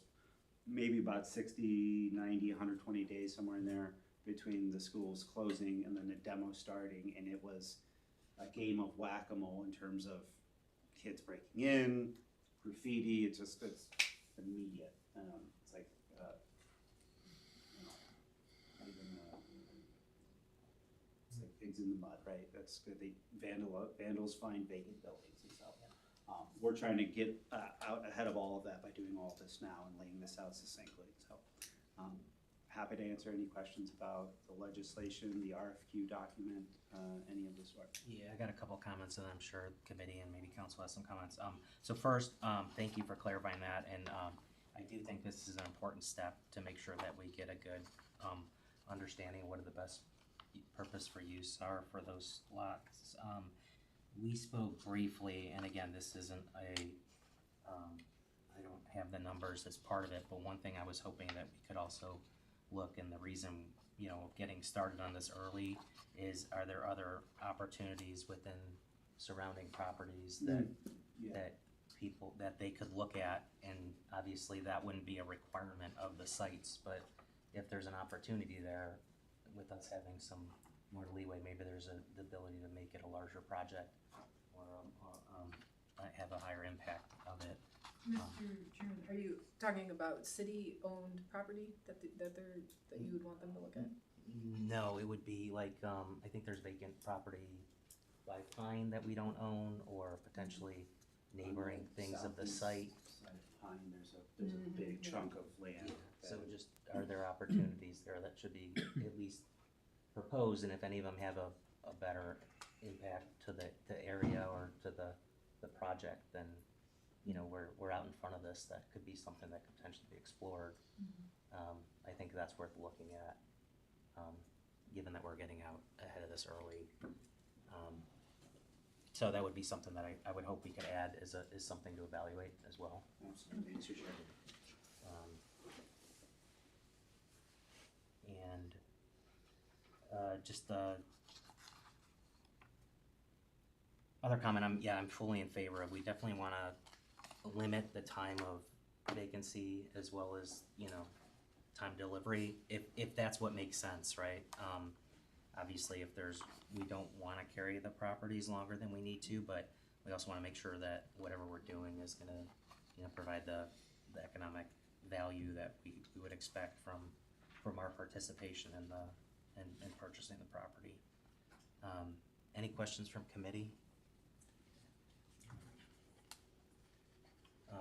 maybe about 60, 90, 120 days, somewhere in there, between the schools closing and then the demo starting, and it was a game of whack-a-mole in terms of kids breaking in, graffiti. It's immediate. It's like not even, it's like pigs in the mud, right? That's good. Vandals find vacant buildings, and so we're trying to get out ahead of all of that by doing all this now and laying this out succinctly. So happy to answer any questions about the legislation, the RFQ document, any of the sort. Yeah, I got a couple comments, and I'm sure the committee and maybe council has some comments. So first, thank you for clarifying that, and I do think this is an important step to make sure that we get a good understanding of what the best purpose for use are for those lots. We spoke briefly, and again, this isn't I don't have the numbers as part of it, but one thing I was hoping that we could also look, and the reason, you know, getting started on this early is, are there other opportunities within surrounding properties that, that people, that they could look at? And obviously that wouldn't be a requirement of the sites, but if there's an opportunity there, with us having some more leeway, maybe there's the ability to make it a larger project, or have a higher impact of it. Mr. Chairman, are you talking about city-owned property that you would want them to look at? No, it would be like, I think there's vacant property by Pine that we don't own, or potentially neighboring things of the site. Side of Pine, there's a big chunk of land. So just, are there opportunities there that should be at least proposed, and if any of them have a better impact to the area or to the project, then, you know, we're out in front of this, that could be something that could potentially be explored. I think that's worth looking at, given that we're getting out ahead of this early. So that would be something that I would hope we could add as something to evaluate as well. Absolutely, Mr. Chair. And just other comment, I'm fully in favor of, we definitely wanna limit the time of vacancy as well as, you know, time delivery, if that's what makes sense, right? Obviously, if we don't wanna carry the properties longer than we need to, but we also wanna make sure that whatever we're doing is gonna, you know, provide the economic value that we would expect from our participation in purchasing the property. Any questions from committee?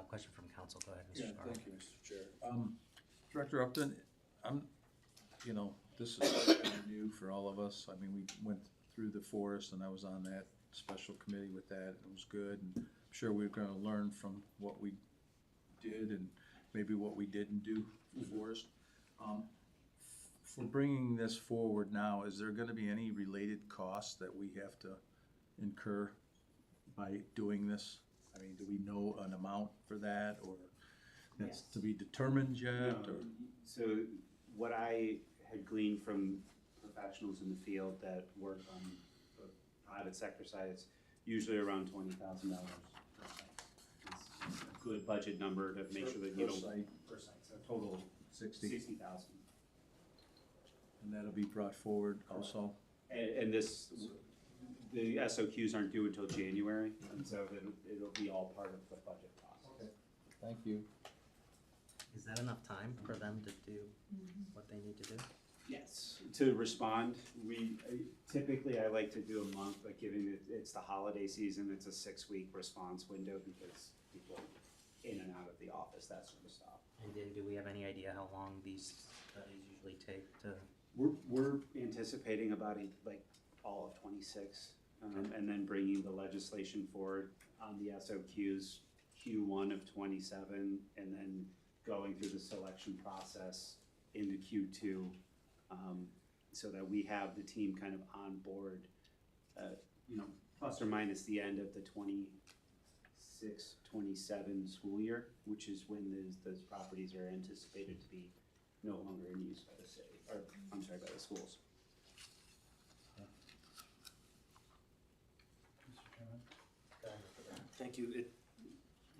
Question from council, go ahead, Mr. Sparrow. Thank you, Mr. Chair. Director Upton, you know, this is new for all of us. I mean, we went through the forest, and I was on that special committee with that, and it was good, and I'm sure we're gonna learn from what we did and maybe what we didn't do for forest. For bringing this forward now, is there gonna be any related costs that we have to incur by doing this? I mean, do we know an amount for that, or that's to be determined yet, or? So what I had gleaned from professionals in the field that work on the private sector side, it's usually around $20,000 per site. It's a good budget number to make sure that you don't. Per site, so total 60,000. And that'll be brought forward also? And this, the SOQs aren't due until January, and so then it'll be all part of the budget process. Okay. Thank you. Is that enough time for them to do what they need to do? Yes. To respond, typically I like to do a month, but given it's the holiday season, it's a 6-week response window because people in and out of the office, that sort of stuff. And then do we have any idea how long these studies usually take to? We're anticipating about all of 26, and then bringing the legislation forward on the SOQs Q1 of 27, and then going through the selection process into Q2, so that we have the team kind of on board, you know, plus or minus the end of the 26-27 school year, which is when those properties are anticipated to be no longer in use by the city, or I'm sorry, by the schools. Thank you.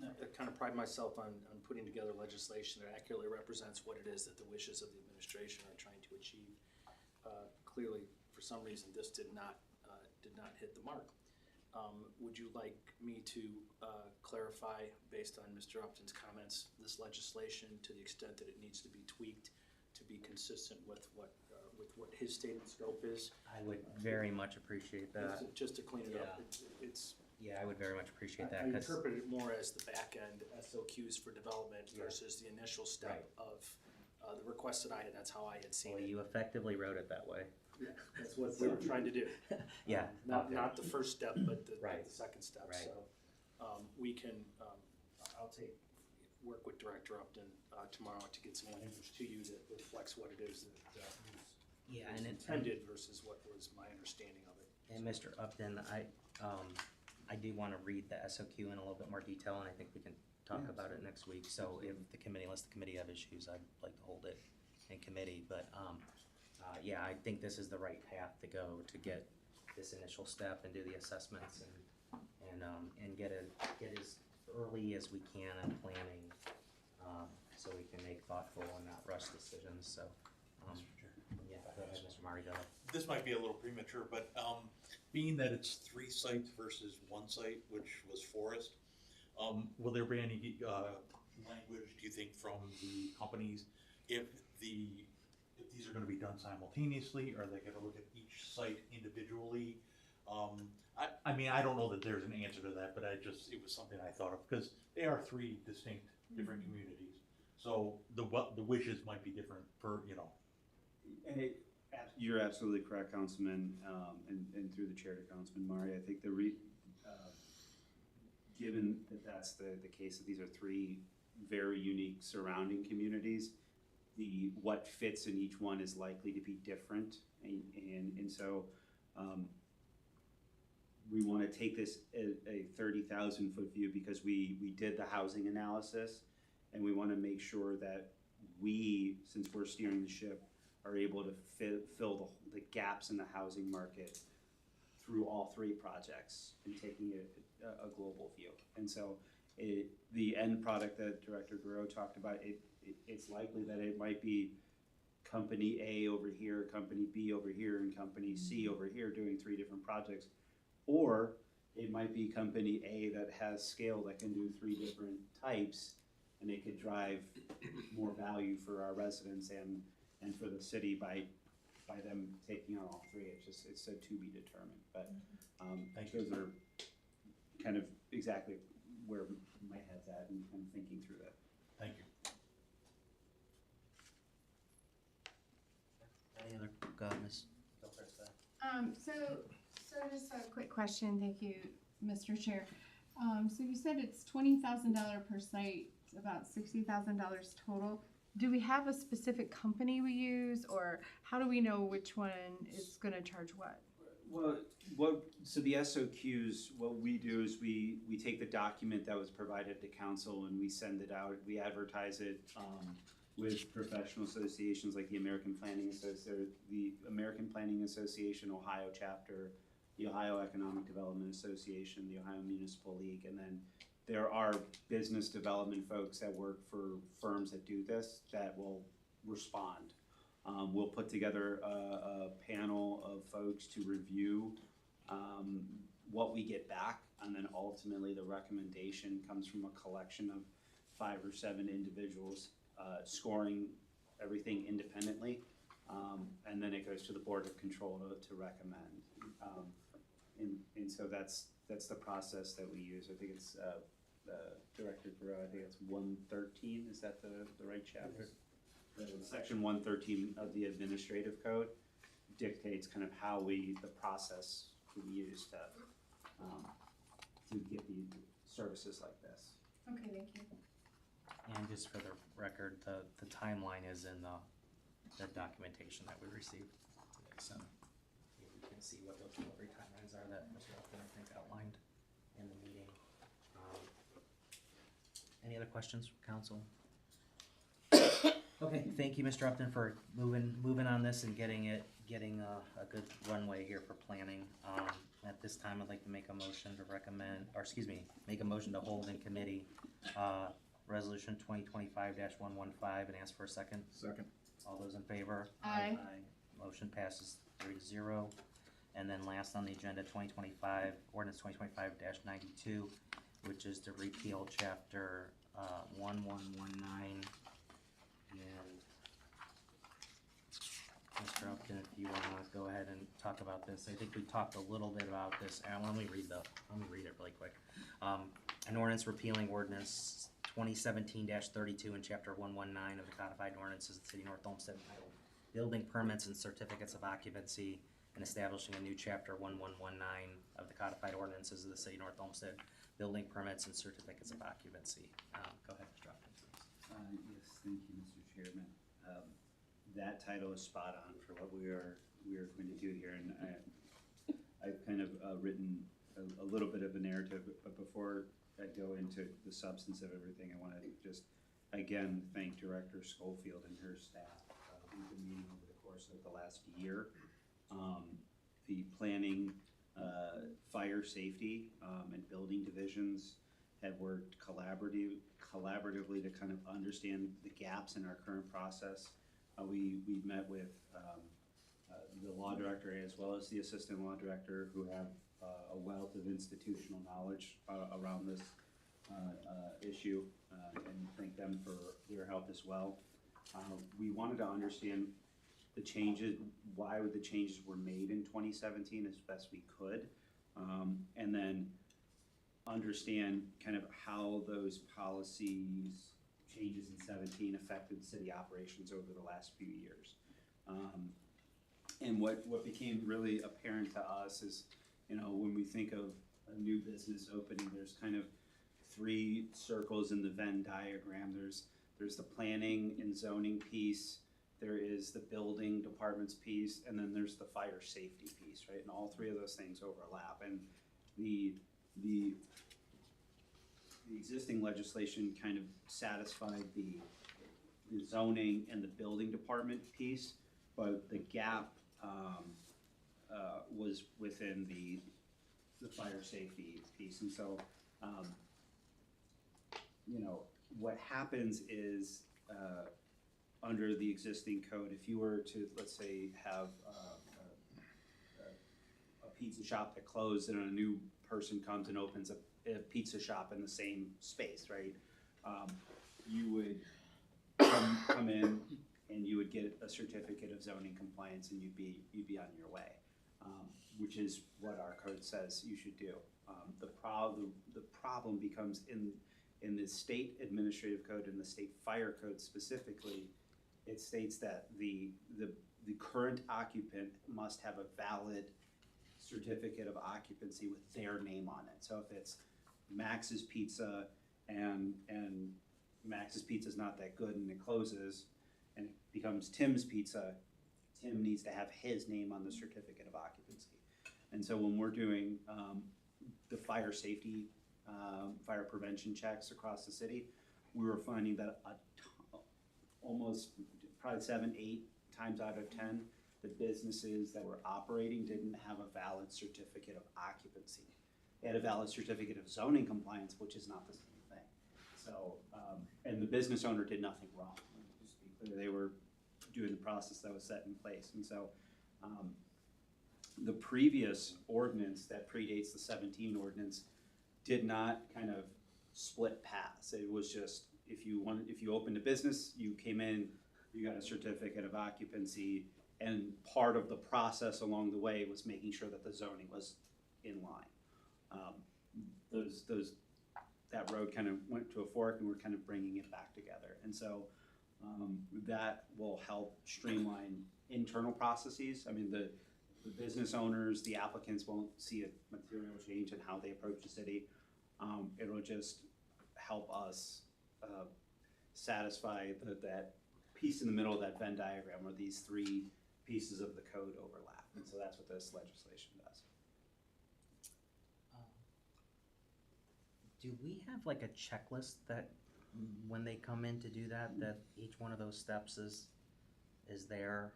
I kind of pride myself on putting together legislation that accurately represents what it is that the wishes of the administration are trying to achieve. Clearly, for some reason, this did not hit the mark. Would you like me to clarify, based on Mr. Upton's comments, this legislation to the extent that it needs to be tweaked to be consistent with what his stated scope is? I would very much appreciate that. Just to clean it up, it's. Yeah, I would very much appreciate that. I interpret it more as the back end SOQs for development versus the initial step of the request that I had. That's how I had seen Well, it. you effectively wrote it that way. Yeah, that's what we were trying to do. Yeah. Not the first step, but the second step. Right. So we can. I'll work with Director Upton tomorrow to get some language to you that reflects what it is that was intended versus what was my understanding of it. And Mr. Upton, I do want to read the SOQ in a little bit more detail, and I think we can talk about it next week. So if the committee, unless the committee have issues, I'd like to hold it in committee, but, yeah, I think this is the right path to go to get this initial step and do the assessments and get as early as we can in planning, so we can make thoughtful and not rush decisions, so, yeah, go ahead, Mr. Marty, go ahead. This might be a little premature, but being that it's 3 sites versus 1 site, which was Forest, will there be any language, do you think, from the companies if these are gonna be done simultaneously? Are they gonna look at each site individually? I mean, I don't know that there's an answer to that, but it was something I thought of, because they are 3 distinct different communities. So the wishes might be different for, And you're absolutely correct, Councilman, and through the chair to Councilman Mari, I think given that that's the case, that these are 3 very unique surrounding communities, what fits in each one is likely to be different, and so, we wanna take this a 30,000-foot view because we did the housing analysis, and we wanna make sure that we, since we're steering the ship, are able to fill the gaps in the housing market through all 3 projects and taking a global view. And so the end product that Director Guerrero talked about, it's likely that it might be company A over here, company B over here, and company C over here doing 3 different projects. Or it might be company A that has scale that can do 3 different types, and it could drive more value for our residents and for the city by them taking on all 3. It's said to be determined, but those are kind of exactly where my head's at and thinking through that. Thank you. Any other, go ahead, Ms. Go first, So just a quick question, thank you, Mr. Chair. So you said it's $20,000 per site, about $60,000 total. Do we have a specific company we use, or how do we know which one is gonna charge what? Well, so the SOQs, what we do is we take the document that was provided to council and we send it out, we advertise it, with professional associations like the American Planning Association, Ohio chapter, the Ohio Economic Development Association, the Ohio Municipal League, and then there are business development folks that work for firms that do this that will respond. We'll put together a panel of folks to review what we get back, and then ultimately the recommendation comes from a collection of 5 or 7 individuals scoring everything independently, and then it goes to the Board of Control to recommend. And so that's the process that we use. I think it's Director Guerrero, I think it's 113, is that the right chapter? Section 113 of the Administrative Code dictates kind of how the process we use to get the services like this. Okay, thank you. And just for the record, the timeline is in the documentation that we received today, so you can see what those delivery timelines are that Mr. Upton, I think, outlined in the meeting. Any other questions from council? Okay, thank you, Mr. Upton, for moving on this and getting a good runway here for planning. At this time, I'd like to make a motion to make a motion to hold in committee, Resolution 2025-115 and ask for a second. Second. All those in favor? Aye. Motion passes 3-0. And then last on the agenda, ordinance 2025-92, which is to repeal chapter 1119. And Mr. Upton, if you wanna go ahead and talk about this, I think we talked a little bit about this, and let me read it really quick. An ordinance repealing ordinance 2017-32 in chapter 119 of the codified ordinances of the city of North Olmsted entitled Building Permits and Certificates of Occupancy, and establishing a new chapter 1119 of the codified ordinances of the city of North Olmsted, Building Permits and Certificates of Occupancy. Go ahead, Mr. Upton, please. Yes, thank you, Mr. Chairman. That title is spot on for what we are going to do here, and I've kind of written a little bit of a narrative, but before I go into the substance of everything, I want to just again thank Director Schofield and her staff. we've been meeting over the course of the last year. The planning, fire safety, and building divisions have worked collaboratively to kind of understand the gaps in our current process. We've met with the law director as well as the assistant law director, who have a wealth of institutional knowledge around this issue, and thank them for their help as well. We wanted to understand the changes, why the changes were made in 2017 as best we could, and then understand kind of how those policies changes in 17 affected city operations over the last few years. And what became really apparent to us is, you know, when we think of a new business opening, there's kind of three circles in the Venn diagram. There's the planning and zoning piece, there is the building departments piece, and then there's the fire safety piece, right? And all three of those things overlap. And the existing legislation kind of satisfied the zoning and the building department piece, but the gap was within the fire safety piece. And so, you know, what happens is, under the existing code, if you were to, let's say, have a pizza shop that closed and a new person comes and opens a pizza shop in the same space, right? You would come in and you would get a certificate of zoning compliance, and you'd be on your way, which is what our code says you should do. The problem becomes in the state administrative code and the state fire code specifically. It states that the current occupant must have a valid certificate of occupancy with their name on it. So if it's Max's Pizza and Max's Pizza is not that good and it closes and it becomes Tim's Pizza, Tim needs to have his name on the certificate of occupancy. And so when we're doing the fire safety, fire prevention checks across the city, we were finding that almost probably 7-8 times out of 10, the businesses that were operating didn't have a valid certificate of occupancy. They had a valid certificate of zoning compliance, which is not the same thing. So, and the business owner did nothing wrong. Just to be clear, they were doing the process that was set in place. And so, the previous ordinance that predates the 17 ordinance did not kind of split paths. It was just, if you opened a business, you came in, you got a certificate of occupancy, and part of the process along the way was making sure that the zoning was in line. That road kind of went to a fork, and we're kind of bringing it back together. And so that will help streamline internal processes. I mean, the business owners, the applicants won't see a material change in how they approach the city. It'll just help us satisfy that piece in the middle of that Venn diagram where these three pieces of the code overlap. And so that's what this legislation does. Do we have like a checklist that when they come in to do that each one of those steps is there?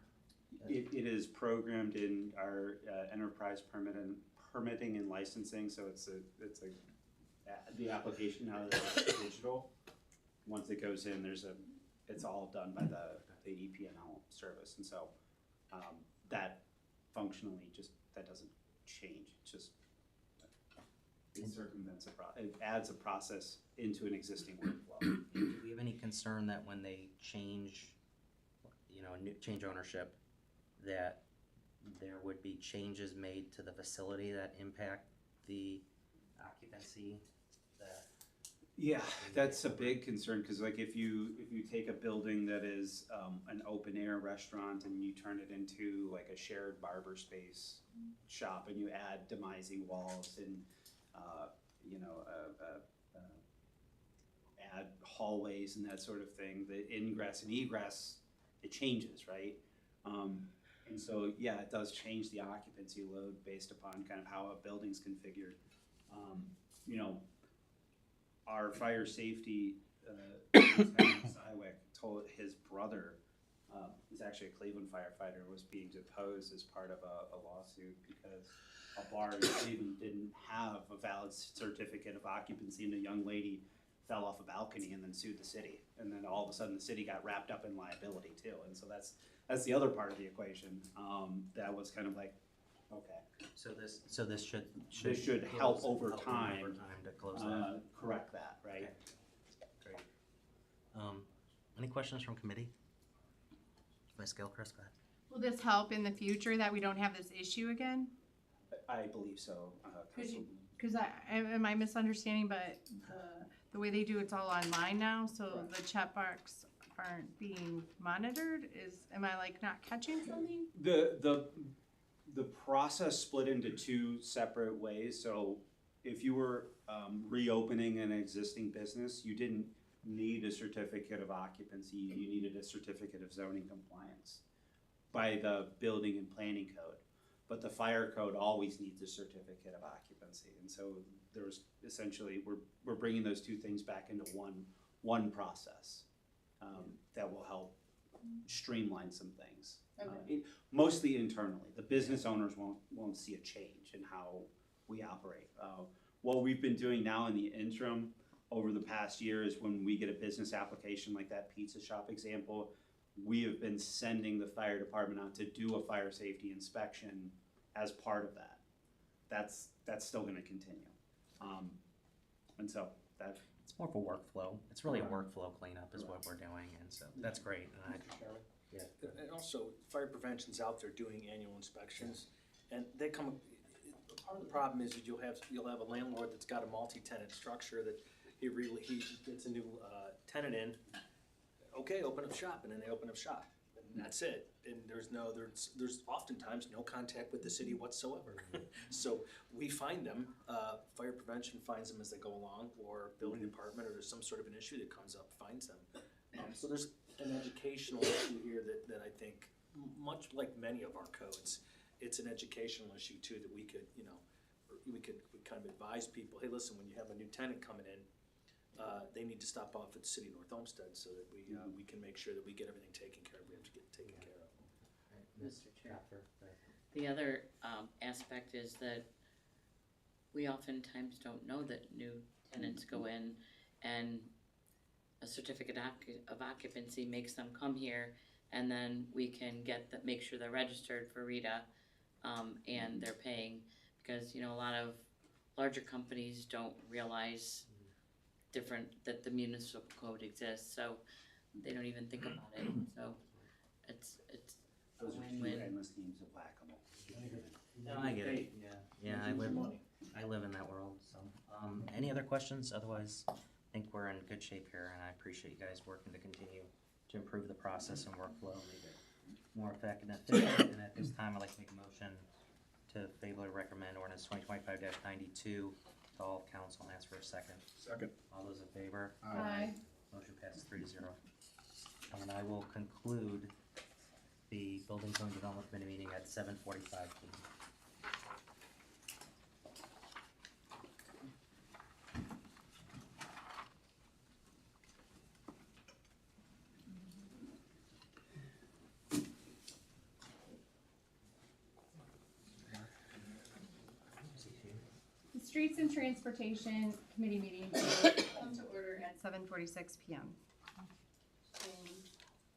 It is programmed in our enterprise permitting and licensing, so it's the application now that it's digital. Once it goes in, it's all done by the EPNL service, and so that functionally that doesn't change. It's just it circumvents it adds a process into an existing workflow. Do we have any concern that when they change ownership, that there would be changes made to the facility that impact the occupancy? Yeah, that's a big concern, because like if you take a building that is an open air restaurant and you turn it into like a shared barber space shop, and you add demising walls and add hallways and that sort of thing, the ingress and egress, it changes, right? And so yeah, it does change the occupancy load based upon kind of how a building's configured. Our fire safety Lieutenant Sywick told his brother it's actually a Cleveland firefighter, was being deposed as part of a lawsuit because a bar in Cleveland didn't have a valid certificate of occupancy, and a young lady fell off a balcony and then sued the city. And then all of a sudden the city got wrapped up in liability too. And so that's the other part of the equation. That was kind of like, okay. So this should. This should help close- over them time, to close that. correct that, right? Okay. Great. Any questions from committee? Ms. Gilchrist, go ahead. Will this help in the future that we don't have this issue again? I believe so. Councilwoman. Cause am I misunderstanding, but the way they do it's all online now, so the chat box aren't being monitored? Am I like not catching something? The process split into two separate ways. So if you were reopening an existing business, you didn't need a certificate of occupancy. You needed a certificate of zoning compliance by the building and planning code. But the fire code always needs a certificate of occupancy. And so there's essentially, we're bringing those two things back into one process that will help streamline some things. Okay. Mostly internally. The business owners won't see a change in how we operate. What we've been doing now in the interim over the past year is when we get a business application like that pizza shop example, we have been sending the fire department out to do a fire safety inspection as part of that. That's still gonna continue. And so that. It's more of a workflow. It's really a workflow cleanup is what we're doing, and so that's great. And Mr. Chairman? Yeah. And also, fire prevention's out there doing annual inspections, and they come, part of the problem is that you'll have a landlord that's got a multi-tenant structure that he gets a new tenant in, okay, open up shop, and then they open up shop, and that's it. And there's oftentimes no contact with the city whatsoever. So we find them, fire prevention finds them as they go along, or building department, or there's some sort of an issue that comes up, finds them. So there's an educational issue here that I think, much like many of our codes, it's an educational issue too, that we could kind of advise people, hey, listen, when you have a new tenant coming in, they need to stop off at the city of North Olmsted so that we can make sure that we get everything taken care of, we have to get taken care of. Mr. Chair. The other aspect is that we oftentimes don't know that new tenants go in and a certificate of occupancy makes them come here, and then we can make sure they're registered for RETA, and they're paying, because, a lot of larger companies don't realize that the municipal code exists, so they don't even think about it, so it's Those are two win-win. endless games of whack-a-mole. No, I get it. Yeah, I live in that world. So, any other questions? Otherwise, I think we're in good shape here, and I appreciate you guys working to continue to improve the process and workflow, make it more effective and efficient. And at this time, I'd like to make a motion to favorably recommend ordinance 2025-92 to all of council and ask for a second. Second. All those in favor? Aye. Motion passes 3-0. And I will conclude the Building Zone Development Committee meeting at 7:45 p.m. The Streets and Transportation Committee meeting will come to order at 7:46 p.m.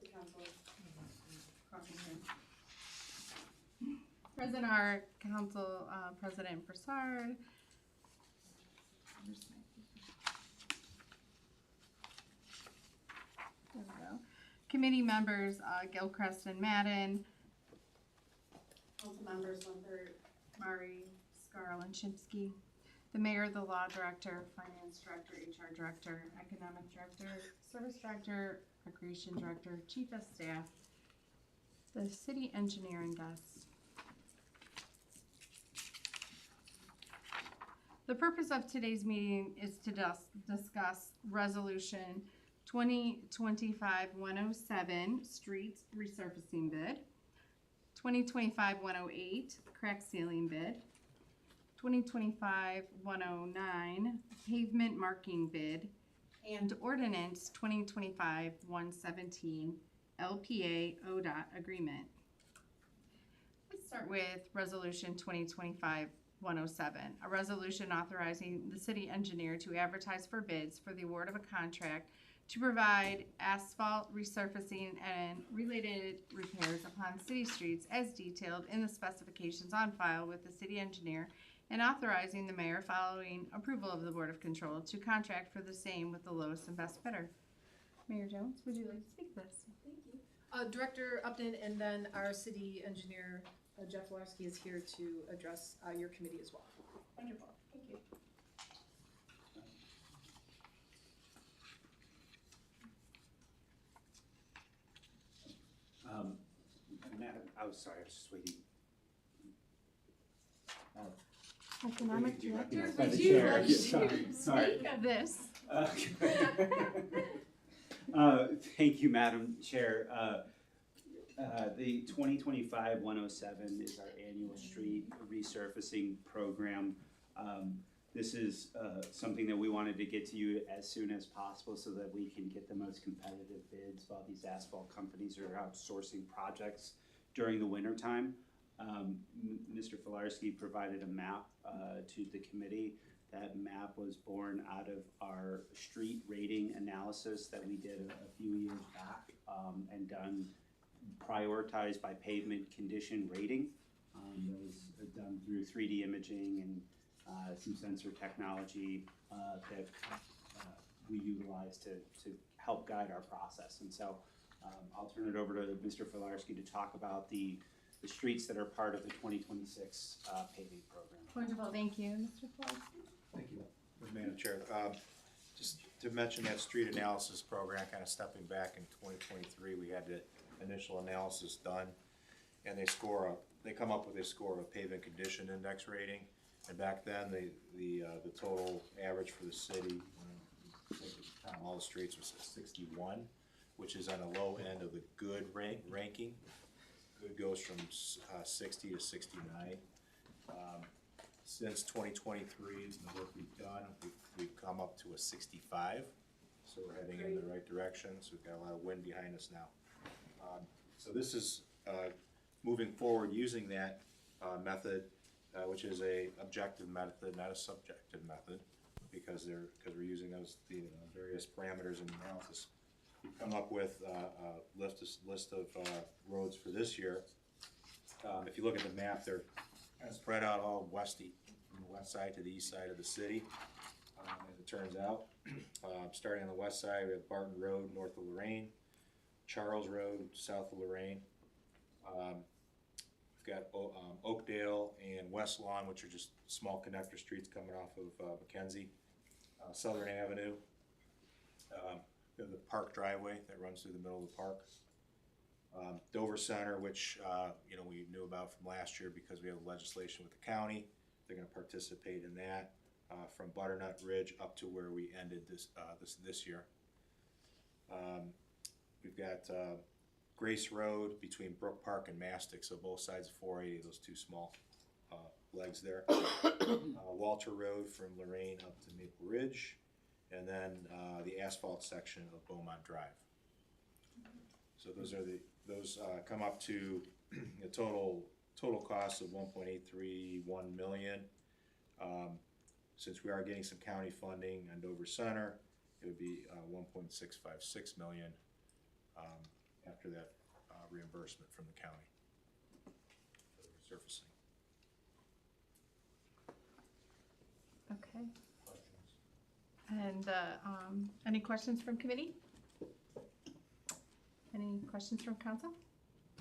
The council crossing here. Present are Council President Broussard. There we go. Committee members, Gilchrist and Madden. Council members, Limpert, Murray, Scarl, and Shipsky. The mayor, the law director, finance director, HR director, economic director, service director, recreation director, chief of staff, the city engineer, and guests. The purpose of today's meeting is to discuss resolution 2025-107, streets resurfacing bid, 2025-108, crack sealing bid, 2025-109, pavement marking bid, and ordinance 2025-117, LPA ODOT agreement. Let's start with Resolution 2025-107, a resolution authorizing the city engineer to advertise for bids for the award of a contract to provide asphalt resurfacing and related repairs upon city streets as detailed in the specifications on file with the city engineer, and authorizing the mayor, following approval of the Board of Control, to contract for the same with the lowest and best bidder. Mayor Jones, would you like to speak to this? Thank you. Director Upton, and then our city engineer, Jeff Larski, is here to address your committee as well. Wonderful, thank you. Madam, oh, sorry, I was just waiting. Economic Do you Director, recognize by would the you chair? like to Sorry. speak of this? Thank you, Madam Chair. The 2025-107 is our annual street resurfacing program. This is something that we wanted to get to you as soon as possible so that we can get the most competitive bids while these asphalt companies are outsourcing projects during the winter time. Mr. Filarski provided a map to the committee. That map was born out of our street rating analysis that we did a few years back and done prioritized by pavement condition rating. That was done through 3D imaging and some sensor technology that we utilize to help guide our process. And so I'll turn it over to Mr. Filarski to talk about the streets that are part of the 2026 paving program. Wonderful, thank you. Mr. Flosky? Thank you, Madam Chair. Just to mention that street analysis program, kind of stepping back in 2023, we had the initial analysis done, and they come up with a score of a pavement condition index rating. And back then, the total average for the city, on all the streets, was 61, which is on the low end of the good ranking. Good goes from 60 to 69. Since 2023, the work we've done, we've come up to a 65. So we're heading in the right direction. So we've got a lot of wind behind us now. So this is moving forward using that method, which is a objective method, not a subjective method, because we're using the various parameters in the analysis. We've come up with a list of roads for this year. If you look at the map, they're kind of spread out all westy, from the west side to the east side of the city. As it turns out, starting on the west side, we have Barton Road north of Lorraine, Charles Road south of Lorraine. We've got Oakdale and West Lawn, which are just small connector streets coming off of Mackenzie. Southern Avenue. We have the Park driveway that runs through the middle of the park. Dover Center, which we knew about from last year because we have legislation with the county. They're going to participate in that from Butternut Ridge up to where we ended this year. We've got Grace Road between Brook Park and Mastic, so both sides of 480, those two small legs there. Walter Road from Lorraine up to Maple Ridge, and then the asphalt section of Beaumont Drive. So those come up to a total cost of $1.831 million. Since we are getting some county funding on Dover Center, it would be $1.656 million after that reimbursement from the county for the resurfacing. Okay. And any questions from committee? Any questions from council?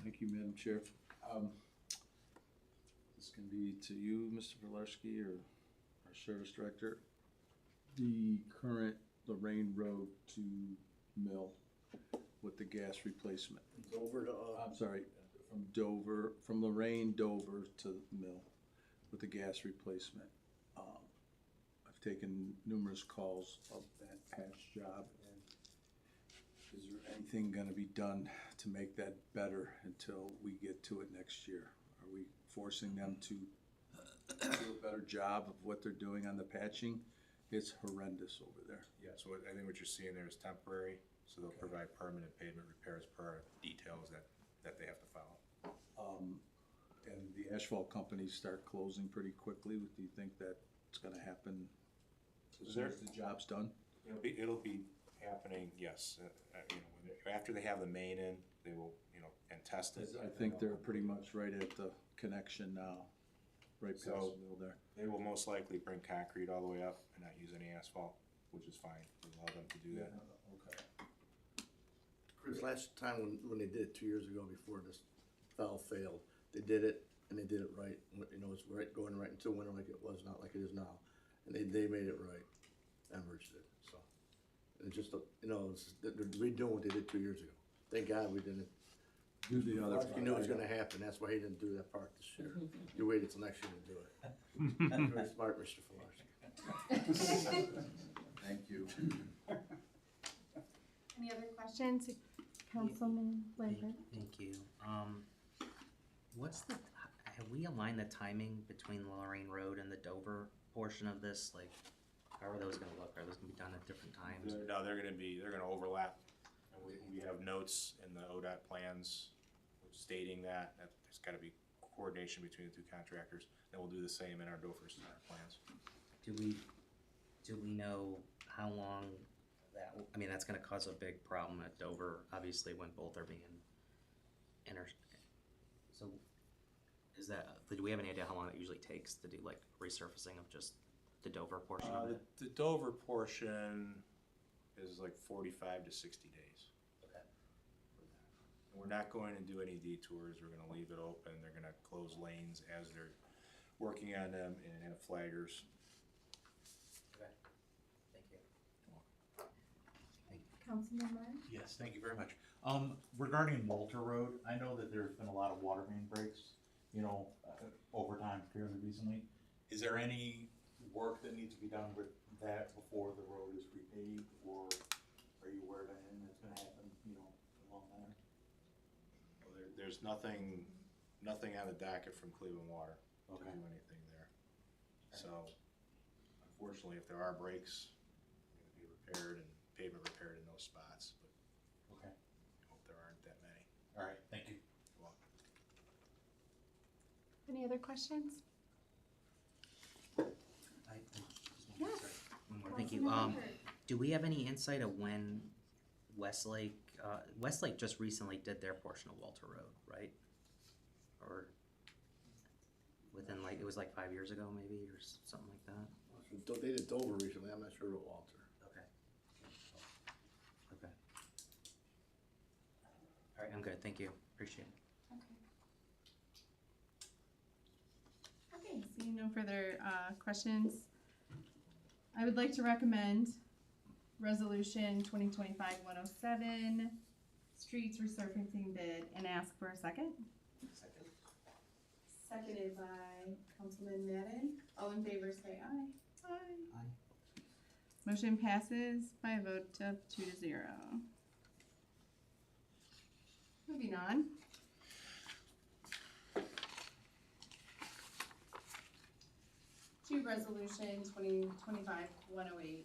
Thank you, Madam Chair. This can be to you, Mr. Filarski, or our service director. The current Lorraine Road to Mill with the gas replacement. Over to, I'm sorry, from Lorraine, Dover to Mill with the gas replacement. I've taken numerous calls of that patch job, and is there anything gonna be done to make that better until we get to it next year? Are we forcing them to do a better job of what they're doing on the patching? It's horrendous over there. Yeah, so I think what you're seeing there is temporary So they'll provide permanent pavement repairs per details that they have to follow. And the asphalt companies start closing pretty quickly. Do you think that's gonna happen as soon as the job's done? It'll be happening, yes, after they have the main in, they will, and test it. I think they're pretty much right at the connection now, right past the So- mill there. They will most likely bring concrete all the way up and not use any asphalt, which is fine, we allow them to do that. Okay. Chris, last time when they did it 2 years ago before this valve failed, they did it and they did it right. It's right, going right into winter like it was, not like it is now. And they made it right. Enbridge did, so. And it's just, they're redoing what they did 2 years ago. Thank God we didn't. Do the other He knew it was part. gonna happen, that's why he didn't do that part this year. You waited till next year to do it. You're very smart, Mr. Fuller. Thank you. Any other questions, Councilman Lambert? Thank you. Have we aligned the timing between Lorraine Road and the Dover portion of this? Like, how are those gonna look? Are those gonna be done at different times? No, they're gonna overlap. And we have notes in the ODOT plans stating that there's gotta be coordination between the two contractors. And we'll do the same in our Dover Center plans. Do we know how long that's gonna cause a big problem at Dover, obviously, when both are being so do we have any idea how long it usually takes to do like resurfacing of just the Dover portion of it? The Dover portion is like 45 to 60 days. Okay. We're not going to do any detours, we're gonna leave it open, they're gonna close lanes as they're working on them and have flaggers. Okay. Thank you. Councilman Meyer? Yes, thank you very much. Regarding Walter Road, I know that there's been a lot of water main breaks, over time, fairly recently. Is there any work that needs to be done with that before the road is repaved, or are you aware of anything that's gonna happen, along there? Well, there's nothing on the docket from Cleveland Water to Okay. do anything there. So unfortunately, if there are breaks, it'll be repaired and pavement repaired in those spots, but Okay, I hope there aren't that many. all right, thank you. You're welcome. Any other questions? Yes. One more. Thank you. Councilman Lambert? Do we have any insight of when Westlake just recently did their portion of Walter Road, right? Or within it was like 5 years ago maybe, or something like that? They did Dover recently, I'm not sure about Walter. Okay. Okay. All right, I'm good. Thank you. Appreciate it. Okay. Okay, seeing no further questions, I would like to recommend Resolution 2025-107, Streets Resurfacing Bid, and ask for a second. Second. Seconded by Councilman Madden. All in favor say aye. Aye. Aye. Motion passes by a vote of 2-0. Moving on. To Resolution 2025-108,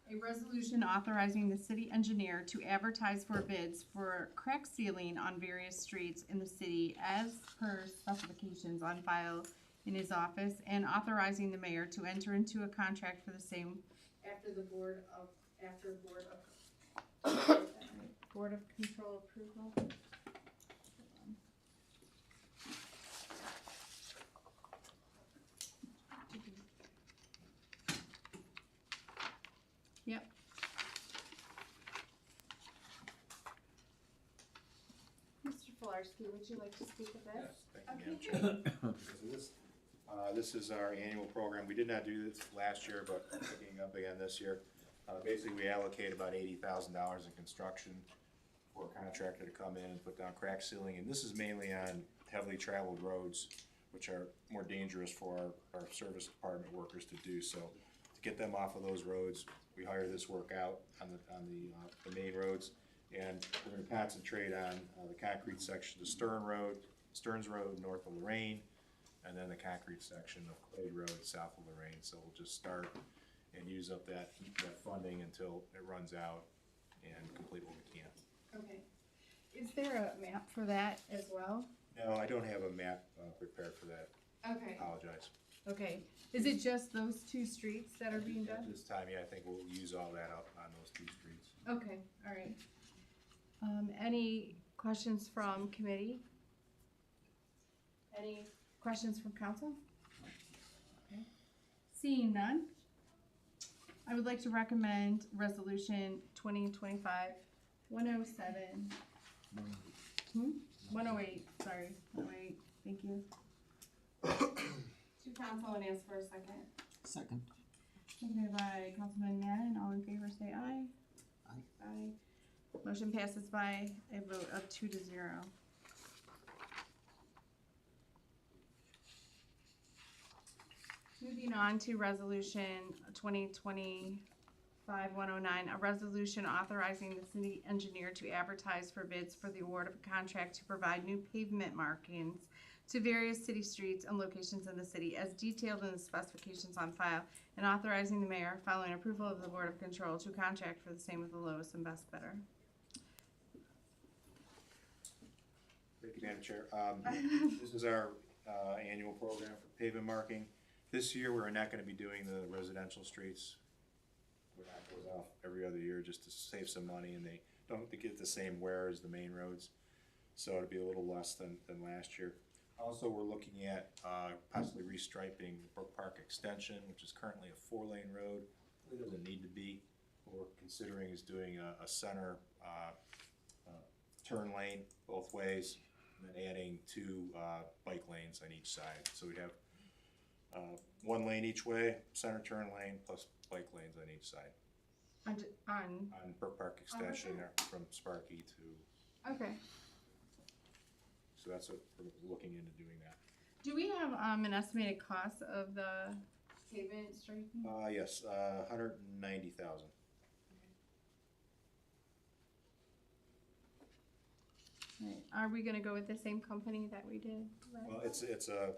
a resolution authorizing the city engineer to advertise for bids for crack sealing on various streets in the city as per specifications on file in his office, and authorizing the mayor to enter into a contract for the same after Board of Control approval. Yep. Mr. Filarski, would you like to speak of this? Thank you, Madam Chair. This is our annual program. We did not do this last year, but picking up again this year. Basically, we allocate about $80,000 in construction for a contractor to come in and put down crack sealing. And this is mainly on heavily traveled roads, which are more dangerous for our service department workers to do. So to get them off of those roads, we hire this work out on the main roads. And we're gonna concentrate on the concrete section, the Stearns Road, north of Lorraine, and then the concrete section of Clay Road, south of Lorraine. So we'll just start and use up that funding until it runs out. and complete what we can. Okay. Is there a map for that as well? No, I don't have a map prepared for that. Okay. Apologize. Okay. Is it just those two streets that are being At done? this time, yeah, I think we'll use all that up on those 2 streets. Okay, all right. Any questions from committee? Any questions from council? Okay. Seeing none, I would like to recommend resolution 2025-107. 108, sorry, 108, thank you. To council and ask for a second. Second. Seconded by Councilman Madden, all in favor say aye. Aye. Aye. Motion passes by a vote of 2-0. Moving on to resolution 2025-109, a resolution authorizing the city engineer to advertise for bids for the award of a contract to provide new pavement markings to various city streets and locations in the city as detailed in the specifications on file, and authorizing the mayor, following approval of the Board of Control, to contract for the same with the lowest and best bidder. Thank you, Madam Chair. This is our annual program for pavement marking. This year, we're not gonna be doing the residential streets. We're not goes off every other year just to save some money, and they don't get the same wear as the main roads. So it'll be a little less than last year. Also, we're looking at possibly restriping the Brook Park extension, which is currently a 4-lane road. It doesn't need to be. What we're considering is doing a center turn lane both ways, and then adding 2 bike lanes on each side. So we'd have 1 lane each way, center turn lane, plus bike lanes on each side. On Brook Park extension there from Sparky to, okay. so that's what we're looking into doing that. Do we have an estimated cost of the pavement striping? Yes, 190,000. Right. Are we gonna go with the same company that we did? Well, it's a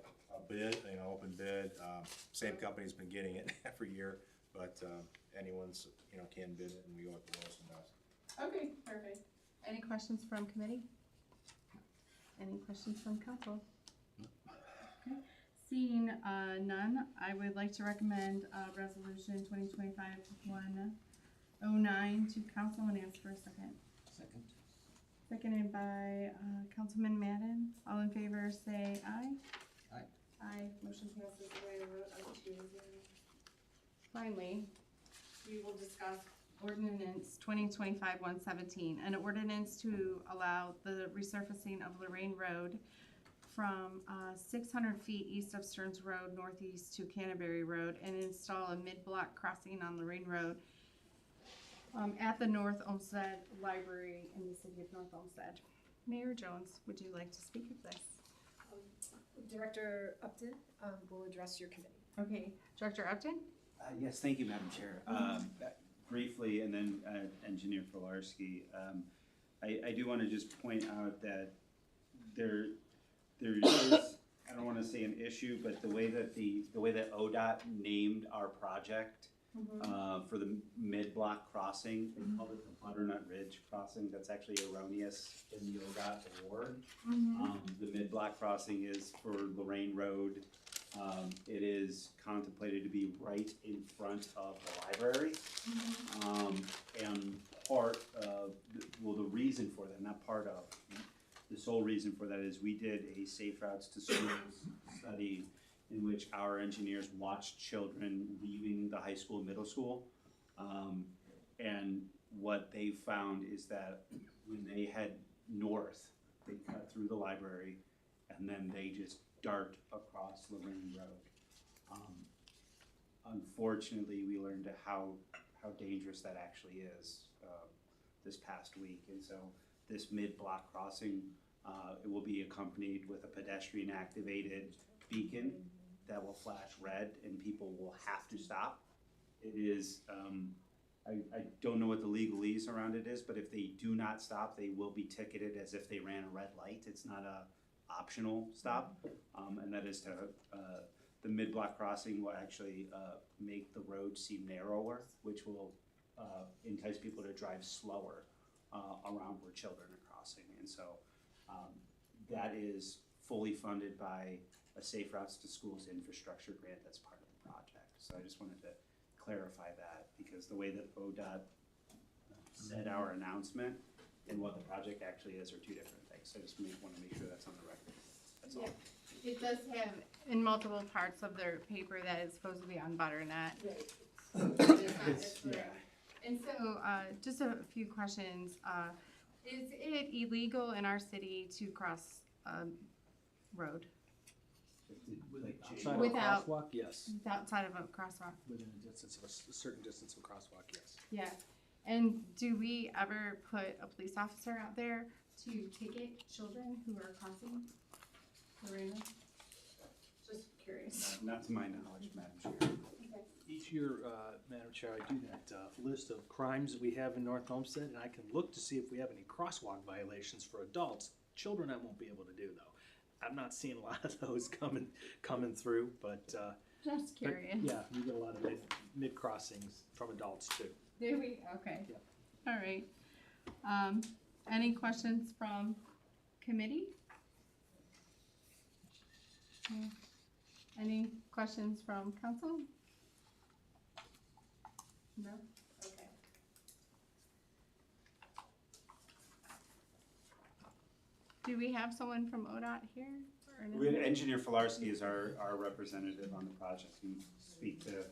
bid, open bid. Same company's been getting it every year, but anyone's, can bid it, and we go with the lowest and best. Okay, perfect. Any questions from committee? Any questions from council? Okay. Seeing none, I would like to recommend resolution 2025-109 to council and ask for a second. Second. Seconded by Councilman Madden. All in favor say aye. Aye. Aye. Motion passes by a vote of 2-0. Finally, we will discuss ordinance 2025-117, an ordinance to allow the resurfacing of Lorraine Road from 600 feet east of Stearns Road northeast to Canterbury Road, and install a mid-block crossing on Lorraine Road at the North Olmsted Library in the city of North Olmsted. Mayor Jones, would you like to speak of this? Director Upton will address your committee. Okay, Director Upton? Yes, thank you, Madam Chair. Briefly, and then Engineer Filarski, I do want to just point out that there is, I don't want to say an issue, but the way that ODOT named our project for the mid-block crossing, they called it the Butternut Ridge crossing. That's actually erroneous in the ODOT award. The mid-block crossing is for Lorraine Road. It is contemplated to be right in front of the library. And part of, the reason for that, not part of, the sole reason for that is we did a Safe Routes to Schools study in which our engineers watched children leaving the high school, middle school. And what they found is that when they head north, they cut through the library and then they just dart across Lorraine Road. Unfortunately, we learned how dangerous that actually is this past week. And so this mid-block crossing, it will be accompanied with a pedestrian activated beacon that will flash red and people will have to stop. It is, I don't know what the legalese around it is, but if they do not stop, they will be ticketed as if they ran a red light. It's not a optional stop, and that is to, the mid-block crossing will actually make the road seem narrower, which will entice people to drive slower around where children are crossing. And so that is fully funded by a Safe Routes to Schools infrastructure grant that's part of the project. So I just wanted to clarify that, because the way that ODOT said our announcement and what the project actually is are two different things. So I just want to make sure that's on the record. That's all. Yeah. It does have in multiple parts of their paper that it's supposed to be on butternut. Yeah. And so, just a few questions. Is it illegal in our city to cross a road Outside of a Without- crosswalk, yes. outside of a crosswalk? Within a distance of a certain distance of crosswalk, yes. Yeah. And do we ever put a police officer out there to ticket children who are crossing the road? Just curious. Not to my knowledge, Madam Chair. Each year, Madam Chair, I do that list of crimes that we have in North Olmsted, and I can look to see if we have any crosswalk violations for adults. Children I won't be able to do, though. I'm not seeing a lot of those coming through, but Just curious. yeah, we get a lot of mid crossings from adults too. Do we? Okay. Yeah. All right. Any questions from committee? No. Any questions from council? No? Okay. Do we have someone from ODOT here? Or no? Engineer Filarski is our representative on the project. He can speak to.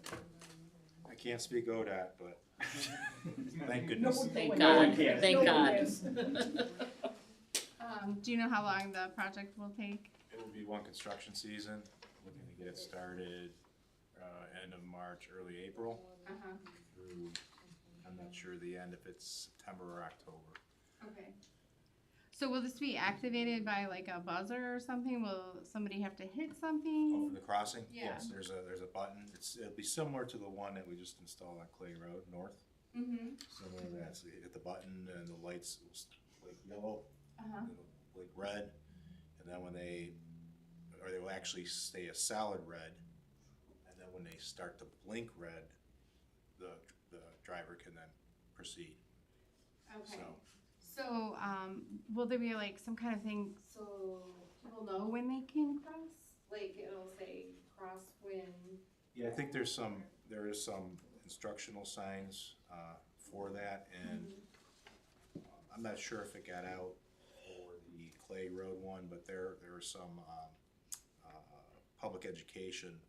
I can't speak ODOT, but thank goodness. Thank No one God, can. thank God. Do you know how long the project will take? It will be one construction season, looking to get it started, end of March, early April, Uh-huh. through, I'm not sure the end, if it's September or October. Okay. So will this be activated by like a buzzer or something? Will somebody have to hit Oh, something? for the crossing? Yeah. Yes, there's a button, it'll be similar to the one that we just installed on Clay Road North. Mm-hmm. Similar to that, so you hit the button and the lights will blink yellow, Uh-huh. it'll blink red, and then they will actually stay a solid red, and then when they start to blink red, the driver can then proceed. Okay. So- So, will there be like some kind of thing so people know when they can cross? Like it'll say cross when. Yeah, I think there is some instructional signs for that, and I'm not sure if it got out for the Clay Road one, but there are some public education,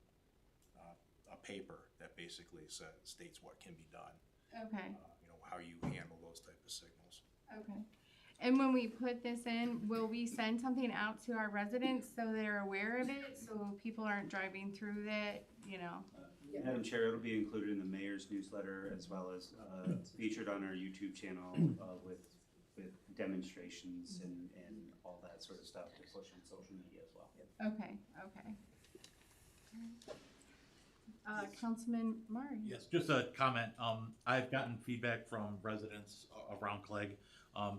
a paper that basically states what can be done. Okay. How you handle those type of signals. Okay. And when we put this in, will we send something out to our residents so they're aware of it, so people aren't driving through that, Madam Chair, it'll be included in the mayor's newsletter as well as featured on our YouTube channel with demonstrations and all that sort of stuff to push on social media as well. Okay, okay. Councilman Murray? Yes, just a comment. I've gotten feedback from residents around Clegg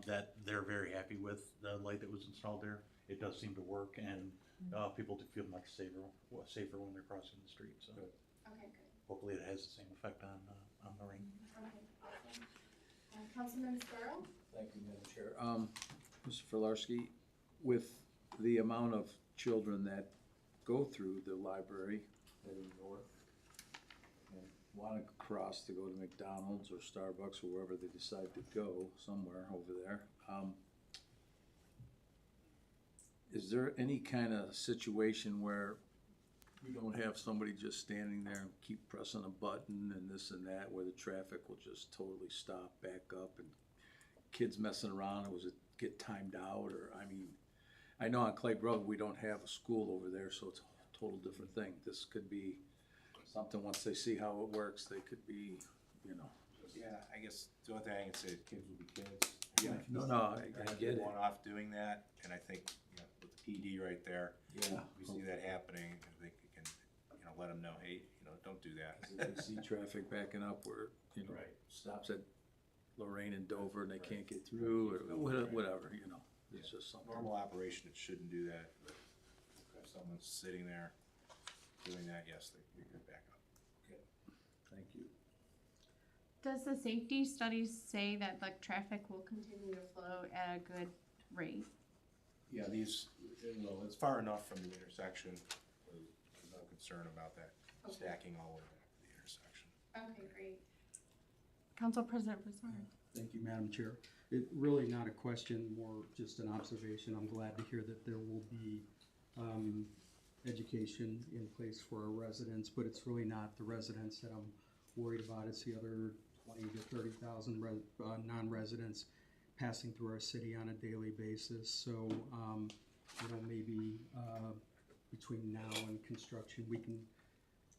that they're very happy with the light that was installed there. It does seem to work, and people do feel much safer when they're crossing the street. So Okay, good. hopefully it has the same effect on Lorraine. Okay, awesome. Councilman Sparrow? Thank you, Madam Chair. Mr. Filarski, with the amount of children that go through the library heading north and want to cross to go to McDonald's or Starbucks or wherever they decide to go, somewhere over there, is there any kind of situation where we don't have somebody just standing there and keep pressing a button and this and that, where the traffic will just totally stop, back up, and kids messing around, or was it get timed out, or, I know on Clay Road, we don't have a school over there, so it's a total different thing. This could be something, once they see how it works, they could be, Yeah, I guess the only thing I can say is kids will be kids. Yeah, no, I get it. One off doing that, and I think, with the PD right there, Yeah. we see that happening, I think we can, let them know, hey, don't do that. If they see traffic backing up where, Right. stops at Lorraine and Dover and they can't get through, or whatever, it's just something. Normal operation, it shouldn't do that, but if someone's sitting there doing that, yes, they can back up. Thank you. Does the safety studies say that the traffic will continue to flow at a good rate? Yeah, these, well, it's far enough from the intersection, there's no concern about that stacking all the way back to the intersection. Okay, great. Council President Broussard. Thank you, Madam Chair. It really not a question, more just an observation. I'm glad to hear that there will be education in place for our residents, but it's really not the residents that I'm worried about. It's the other 20 to 30,000 non-residents passing through our city on a daily basis. So, you know, maybe between now and construction, we can,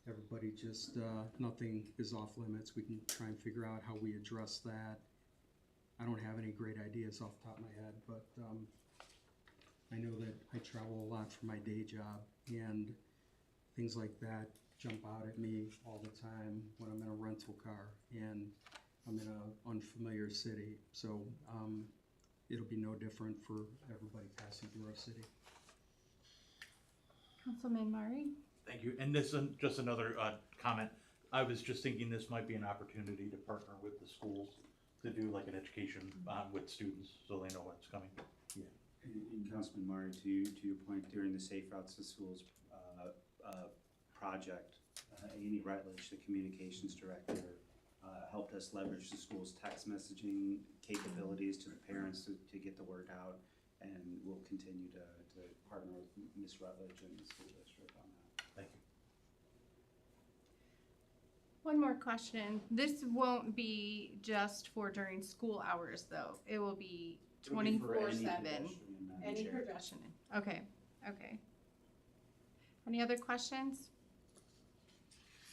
everybody just, nothing is off limits. We can try and figure out how we address that. I don't have any great ideas off the top of my head, but I know that I travel a lot for my day job, and things like that jump out at me all the time when I'm in a rental car and I'm in an unfamiliar city. So it'll be no different for everybody passing through our city. Councilman Murray. Thank you. And this is just another comment. I was just thinking this might be an opportunity to partner with the schools to do like an education with students so they know what's coming. Yeah. And Councilman Murray, to your point, during the Safe Routes to Schools project, Amy Rutledge, the communications director, helped us leverage the school's text messaging capabilities to the parents to get the word out, and we'll continue to partner with Ms. Rutledge and the school district on that. Thank you. One more question. This won't be just for during school hours, though. It will be It'll be for 24/7. Madam Any Chair. pedestrian. Okay, okay. Any other questions?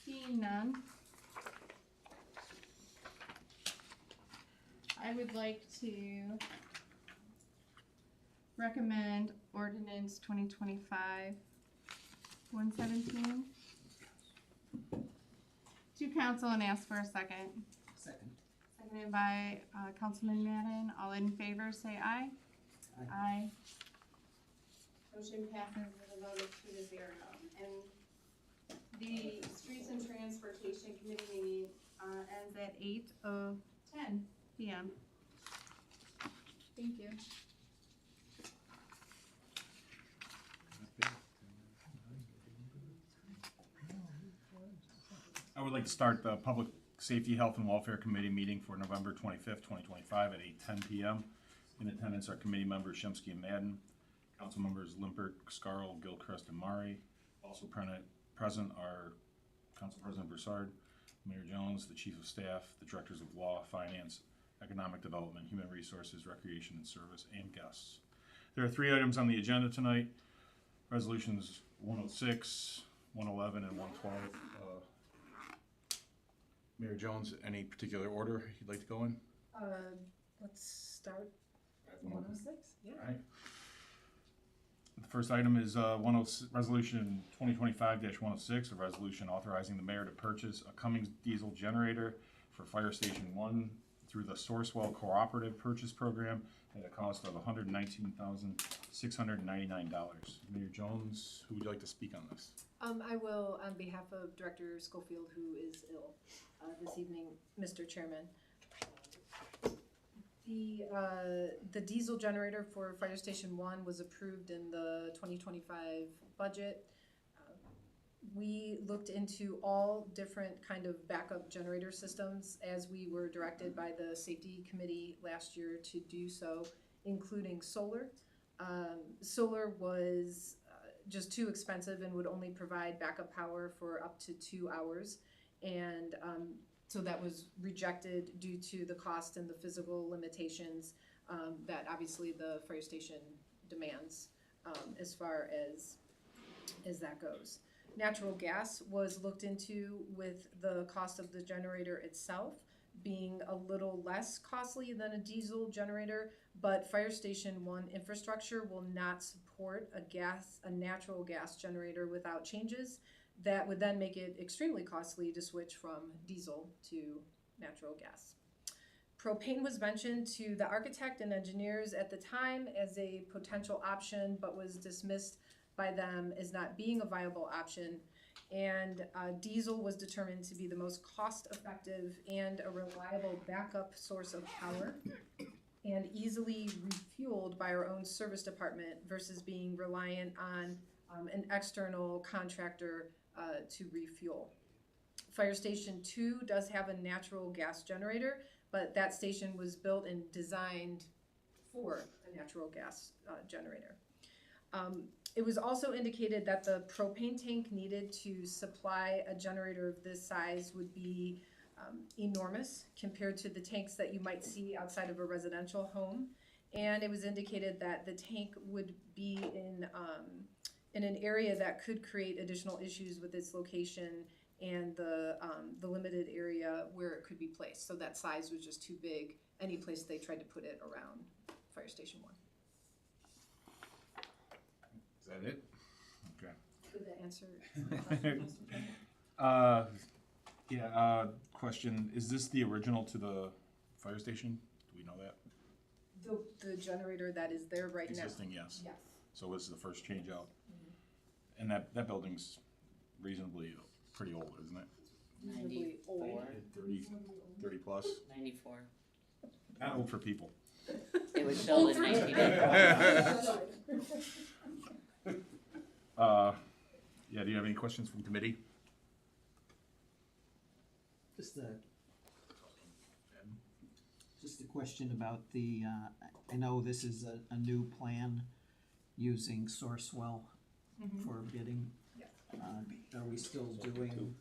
Seeing none. I would like to recommend ordinance 2025-117 to council and ask for a second. Second. Seconded by Councilman Madden. All in favor, say aye. Aye. Aye. Motion passes with a vote of 2-0. And the Streets and Transportation Committee meeting ends at 8:10 p.m. Thank you. I would like to start the Public Safety, Health, and Welfare Committee meeting for November 25th, 2025 at 8:10 p.m. In attendance are committee members Shimsky and Madden, council members Limpert, Scarl, Gilchrist, and Mari. Also present are Council President Broussard, Mayor Jones, the Chief of Staff, the Directors of Law, Finance, Economic Development, Human Resources, Recreation, and Service, and guests. There are 3 items on the agenda tonight. Resolutions 106, 111, and 112. Mayor Jones, any particular order you'd like to go in? Let's start at 106, yeah. All right. The first item is Resolution 2025-106, a resolution authorizing the mayor to purchase a Cummins diesel generator for Fire Station 1 through the Sourcewell Cooperative Purchase Program at a cost of $119,699. Mayor Jones, who would you like to speak on this? I will, on behalf of Director Schofield, who is ill this evening, Mr. Chairman. The diesel generator for Fire Station 1 was approved in the 2025 budget. We looked into all different kind of backup generator systems as we were directed by the Safety Committee last year to do so, including solar. Solar was just too expensive and would only provide backup power for up to 2 hours. And so that was rejected due to the cost and the physical limitations that obviously the fire station demands as far as that goes. Natural gas was looked into with the cost of the generator itself being a little less costly than a diesel generator, but Fire Station 1 infrastructure will not support a natural gas generator without changes. That would then make it extremely costly to switch from diesel to natural gas. Propane was mentioned to the architect and engineers at the time as a potential option, but was dismissed by them as not being a viable option. And diesel was determined to be the most cost-effective and a reliable backup source of power, and easily refueled by our own service department versus being reliant on an external contractor to refuel. Fire Station 2 does have a natural gas generator, but that station was built and designed for a natural gas generator. It was also indicated that the propane tank needed to supply a generator of this size would be enormous compared to the tanks that you might see outside of a residential home. And it was indicated that the tank would be in an area that could create additional issues with its location and the limited area where it could be placed. So that size was just too big, any place they tried to put it around Fire Station 1. Is that it? Okay. Did that answer your question, Mr. Chairman? Question, is this the original to the fire station? Do we know that? The generator that is there right now? Existing, yes. Yes. So this is the first change out? And that building's reasonably pretty old, isn't it? Reasonably old. 30 plus? 94. Not old for people. It was built in 1994. Yeah, do you have any questions from committee? Just a question about the, I know this is a new plan using Sourcewell for bidding. Are we still doing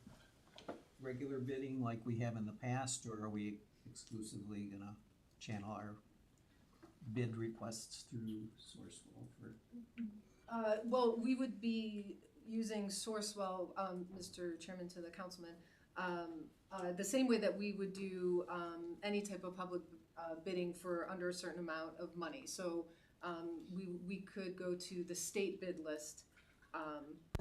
regular bidding like we have in the past, or are we exclusively gonna channel our bid requests through Sourcewell for? Well, we would be using Sourcewell, Mr. Chairman, to the councilman, the same way that we would do any type of public bidding for under a certain amount of money. So we could go to the state bid list.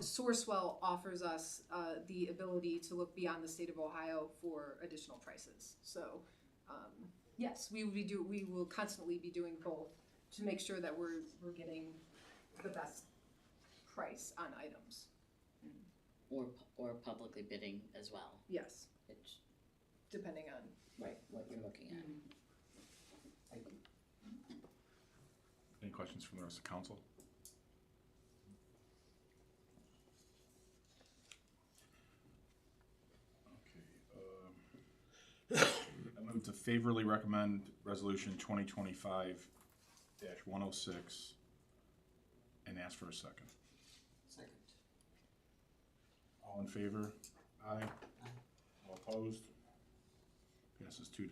Sourcewell offers us the ability to look beyond the state of Ohio for additional prices. So yes, we will constantly be doing both to make sure that we're getting the best price on items. Or publicly bidding as well. Yes, It's, depending on. right, what you're looking at. Any questions from the rest of council? Okay. I move to favorably recommend resolution 2025-106 and ask for a second. Second. All in favor? Aye. All opposed? Passes 2-0.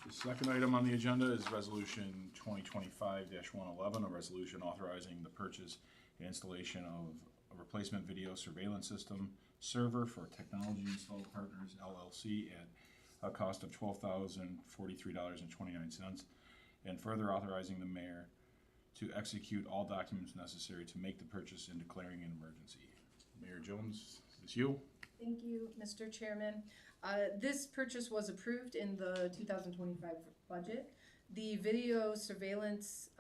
The second item on the agenda is resolution 2025-111, a resolution authorizing the purchase and installation of a replacement video surveillance system server for Technology Install Partners LLC at a cost of $12,043.29, and further authorizing the mayor to execute all documents necessary to make the purchase and declaring an emergency. Mayor Jones, is this you? Thank you, Mr. Chairman. This purchase was approved in the 2025 budget. The video surveillance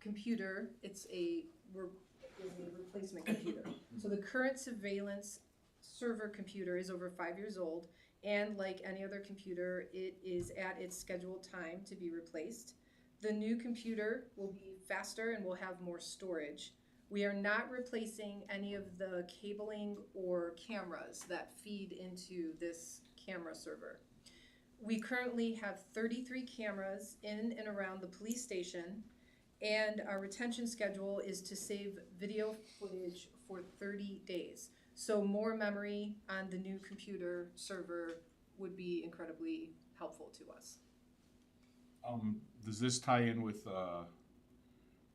computer, it's a replacement computer. So the current surveillance server computer is over 5 years old, and like any other computer, it is at its scheduled time to be replaced. The new computer will be faster and will have more storage. We are not replacing any of the cabling or cameras that feed into this camera server. We currently have 33 cameras in and around the police station, and our retention schedule is to save video footage for 30 days. So more memory on the new computer server would be incredibly helpful to us. Does this tie in with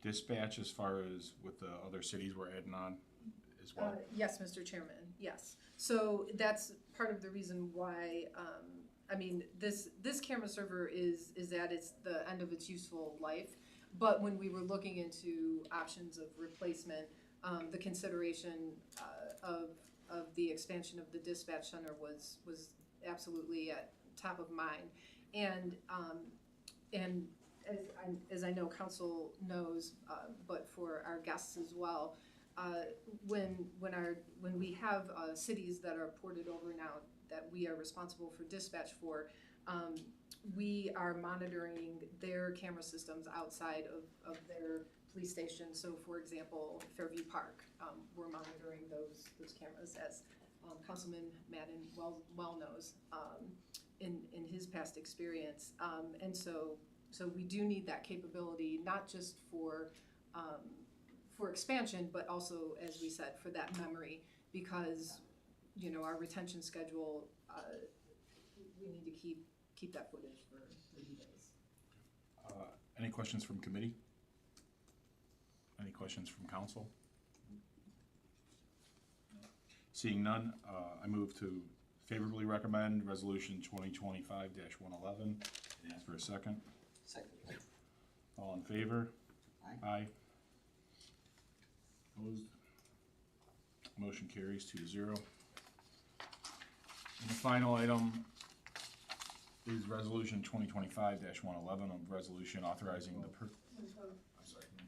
dispatch as far as with the other cities we're adding on as well? Yes, Mr. Chairman, yes. So that's part of the reason why, I mean, this camera server is at the end of its useful life. But when we were looking into options of replacement, the consideration of the expansion of the dispatch center was absolutely at top of mind. And as I know council knows, but for our guests as well, when we have cities that are ported over now that we are responsible for dispatch for, we are monitoring their camera systems outside of their police station. So for example, Fairview Park, we're monitoring those cameras, as Councilman Madden well knows in his past experience. And so we do need that capability, not just for expansion, but also, as we said, for that memory, because our retention schedule, we need to keep that footage for 30 days. Any questions from committee? Any questions from council? Seeing none, I move to favorably recommend resolution 2025-111 and ask for a second. Second. All in favor? Aye. Aye. Opposed? Motion carries 2-0. And the final item is resolution 2025-111, a resolution authorizing the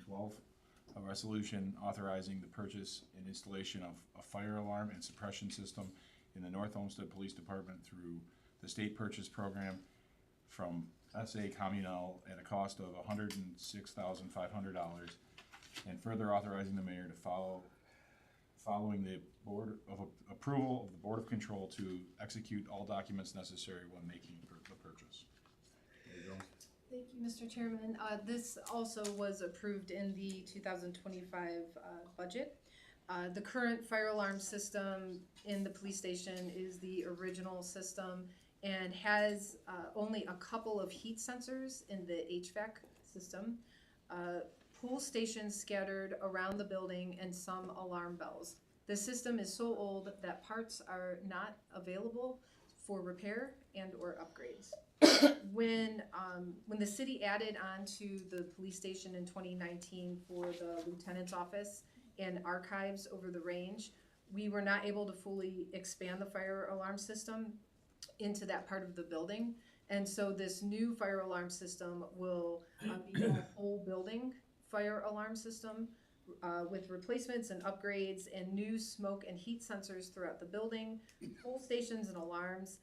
112, a resolution authorizing the purchase and installation of a fire alarm and suppression system in the North Olmsted Police Department through the state purchase program from SA Communal at a cost of $106,500, and further authorizing the mayor to following the approval of the Board of Control to execute all documents necessary when making the purchase. There you go. Thank you, Mr. Chairman. This also was approved in the 2025 budget. The current fire alarm system in the police station is the original system and has only a couple of heat sensors in the HVAC system, pool stations scattered around the building, and some alarm bells. The system is so old that parts are not available for repair and or upgrades. When the city added on to the police station in 2019 for the lieutenant's office and archives over the range, we were not able to fully expand the fire alarm system into that part of the building. And so this new fire alarm system will be a whole building fire alarm system with replacements and upgrades and new smoke and heat sensors throughout the building, pole stations and alarms.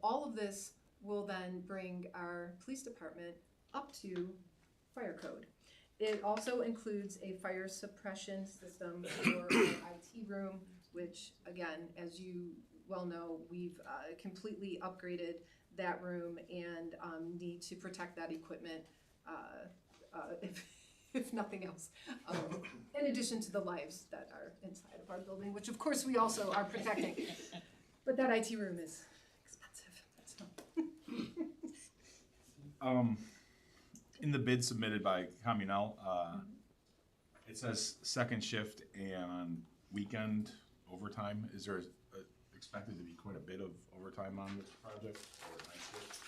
All of this will then bring our police department up to fire code. It also includes a fire suppression system for our IT room, which again, as you well know, we've completely upgraded that room and need to protect that equipment if nothing else, in addition to the lives that are inside of our building, which of course we also are protecting. But that IT room is expensive. In the bid submitted by Communal, it says second shift and weekend overtime. Is there expected to be quite a bit of overtime on this project, or night shift?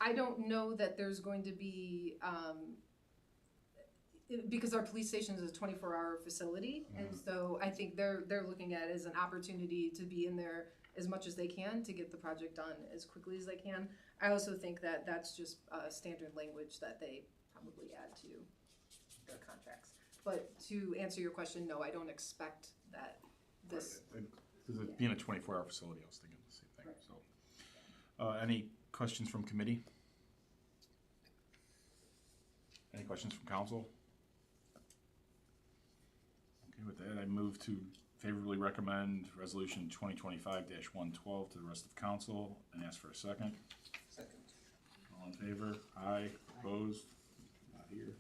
I don't know that there's going to be, because our police station is a 24-hour facility, and so I think they're looking at it as an opportunity to be in there as much as they can to get the project done as quickly as they can. I also think that that's just standard language that they probably add to their contracts. But to answer your question, no, I don't expect that this. Because it being a 24-hour facility, I was thinking the same thing. So, any questions from committee? Any questions from council? Okay, with that, I move to favorably recommend resolution 2025-112 to the rest of council and ask for a second. Second. All in favor? Aye. Opposed? Not here.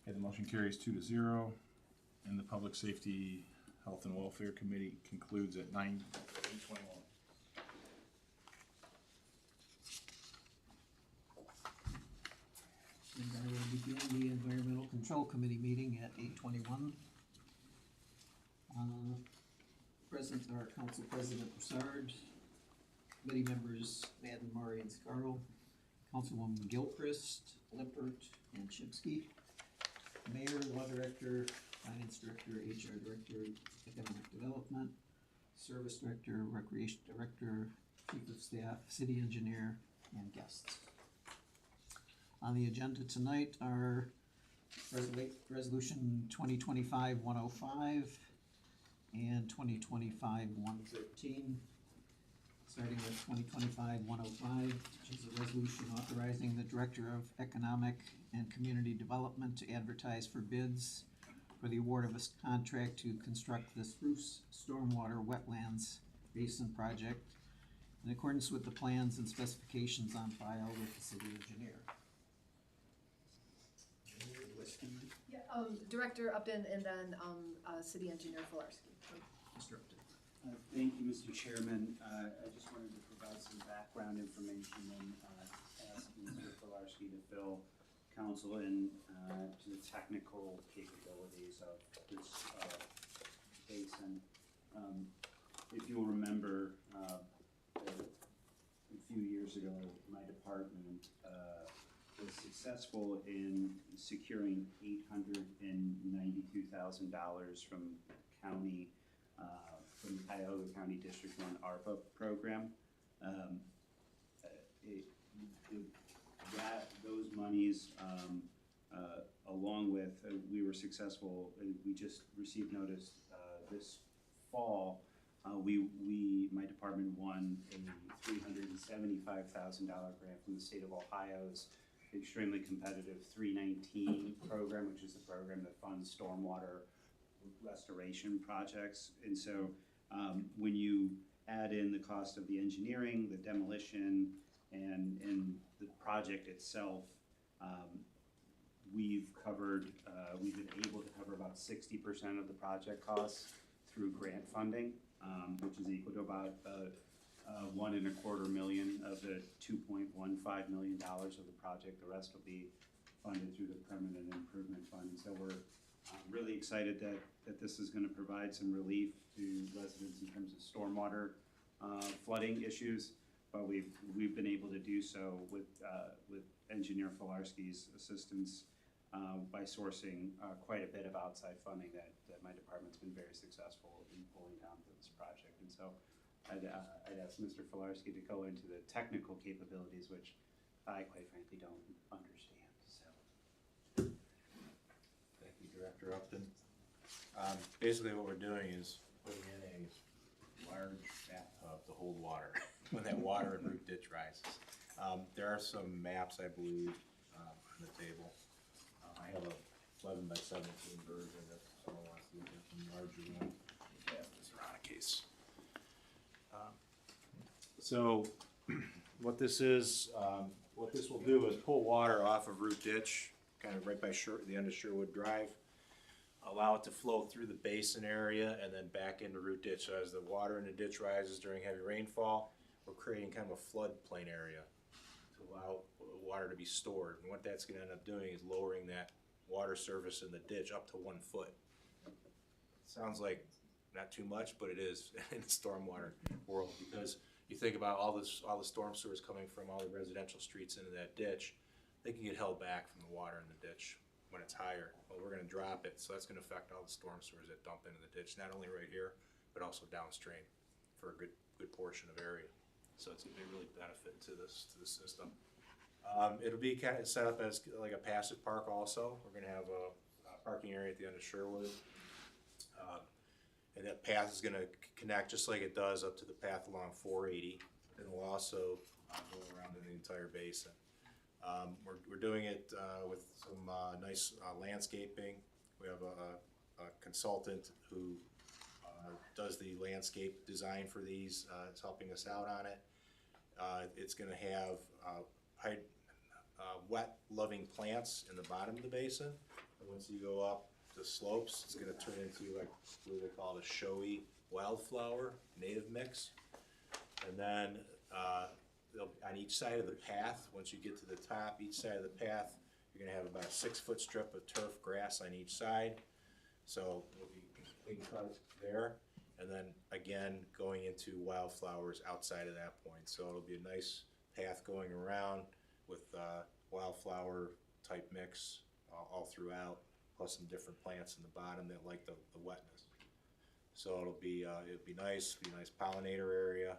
Okay, the motion carries 2-0, and the Public Safety, Health and Welfare Committee concludes at 9:21. And I will begin the Environmental Control Committee meeting at 8:21. Present are Council President Broussard, committee members Madden, Murray, and Scarl, Councilwoman Gilchrist, Lippert, and Chipsky, Mayor, Law Director, Finance Director, HR Director, Economic Development, Service Director, Recreation Director, Chief of Staff, City Engineer, and guests. On the agenda tonight are Resolution 2025-105 and 2025-113. Starting with 2025-105, which is a resolution authorizing the Director of Economic and Community Development to advertise for bids for the award of a contract to construct the Spruce Stormwater Wetlands Basin Project in accordance with the plans and specifications on file with the city engineer. Yeah, Director Upton and then, City Engineer Filarski. Mr. Upton. Thank you, Mr. Chairman. I just wanted to provide some background information and ask Mr. Filarski to fill council in to the technical capabilities of this basin. If you'll remember, a few years ago, my department was successful in securing $892,000 from county, from the Cuyahoga County District 1 ARPA program. Those monies, along with, we were successful, we just received notice this fall, my department won a $375,000 grant from the state of Ohio's extremely competitive 319 program, which is the program that funds stormwater restoration projects. And so when you add in the cost of the engineering, the demolition, and the project itself, we've been able to cover about 60% of the project costs through grant funding, which is equal to about $1.25 million of the $2.15 million of the project. The rest will be funded through the permanent improvement fund. And so we're really excited that this is going to provide some relief to residents in terms of stormwater flooding issues. But we've been able to do so with Engineer Filarski's assistance by sourcing quite a bit of outside funding that my department's been very successful in pulling down for this project. And so I'd ask Mr. Filarski to go into the technical capabilities, which I quite frankly don't understand. So, Thank you, Director Upton. Basically what we're doing is putting in a large bathtub to hold water when that water and root ditch rises. There are some maps, I believe, on the table. I have a 11 by 17 version if someone wants to look at some larger one. Yeah, this around a case. So what this is, what this will do is pull water off of root ditch, kind of right by the end of Sherwood Drive, allow it to flow through the basin area and then back into root ditch. So as the water in the ditch rises during heavy rainfall, we're creating kind of a floodplain area to allow water to be stored. And what that's going to end up doing is lowering that water surface in the ditch up to 1 foot. Sounds like not too much, but it is in the stormwater world, because you think about all the storm sewers coming from all the residential streets into that ditch, they can get held back from the water in the ditch when it's higher. Well, we're going to drop it, so that's going to affect all the storm sewers that dump into the ditch, not only right here, but also downstream for a good portion of area. So it's going to be really benefit to the system. It'll be kind of set up as like a passive park also. We're going to have a parking area at the end of Sherwood. And that path is going to connect just like it does up to the path along 480. And it will also go around in the entire basin. We're doing it with some nice landscaping. We have a consultant who does the landscape design for these. It's helping us out on it. It's going to have wet-loving plants in the bottom of the basin. And once you go up the slopes, it's going to turn into like what they call a showy wildflower native mix. And then on each side of the path, once you get to the top, each side of the path, you're going to have about a 6-foot strip of turf grass on each side. So we'll be clean cut there. And then again, going into wildflowers outside of that point. So it'll be a nice path going around with wildflower type mix all throughout, plus some different plants in the bottom that like the wetness. So it'll be nice, be a nice pollinator area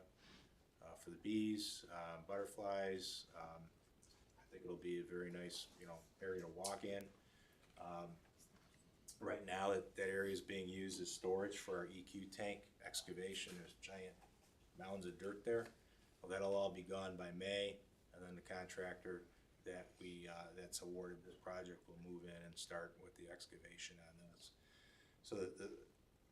for the bees, butterflies. think it'll be a very nice, area to walk in. Right now, that area is being used as storage for our EQ tank excavation. There's giant mounds of dirt there. Well, that'll all be gone by May, and then the contractor that's awarded this project will move in and start with the excavation on this. So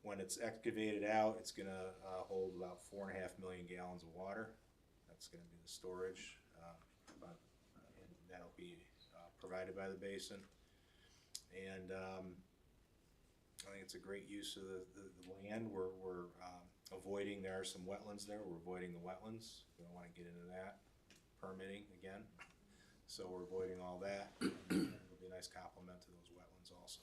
when it's excavated out, it's gonna hold about 4.5 million gallons of water. That's gonna be the storage, and that'll be provided by the basin. And I think it's a great use of the land. We're avoiding, there are some wetlands there, we're avoiding the wetlands. We don't wanna get into that, permitting again. So we're avoiding all that, and it'll be a nice complement to those wetlands also.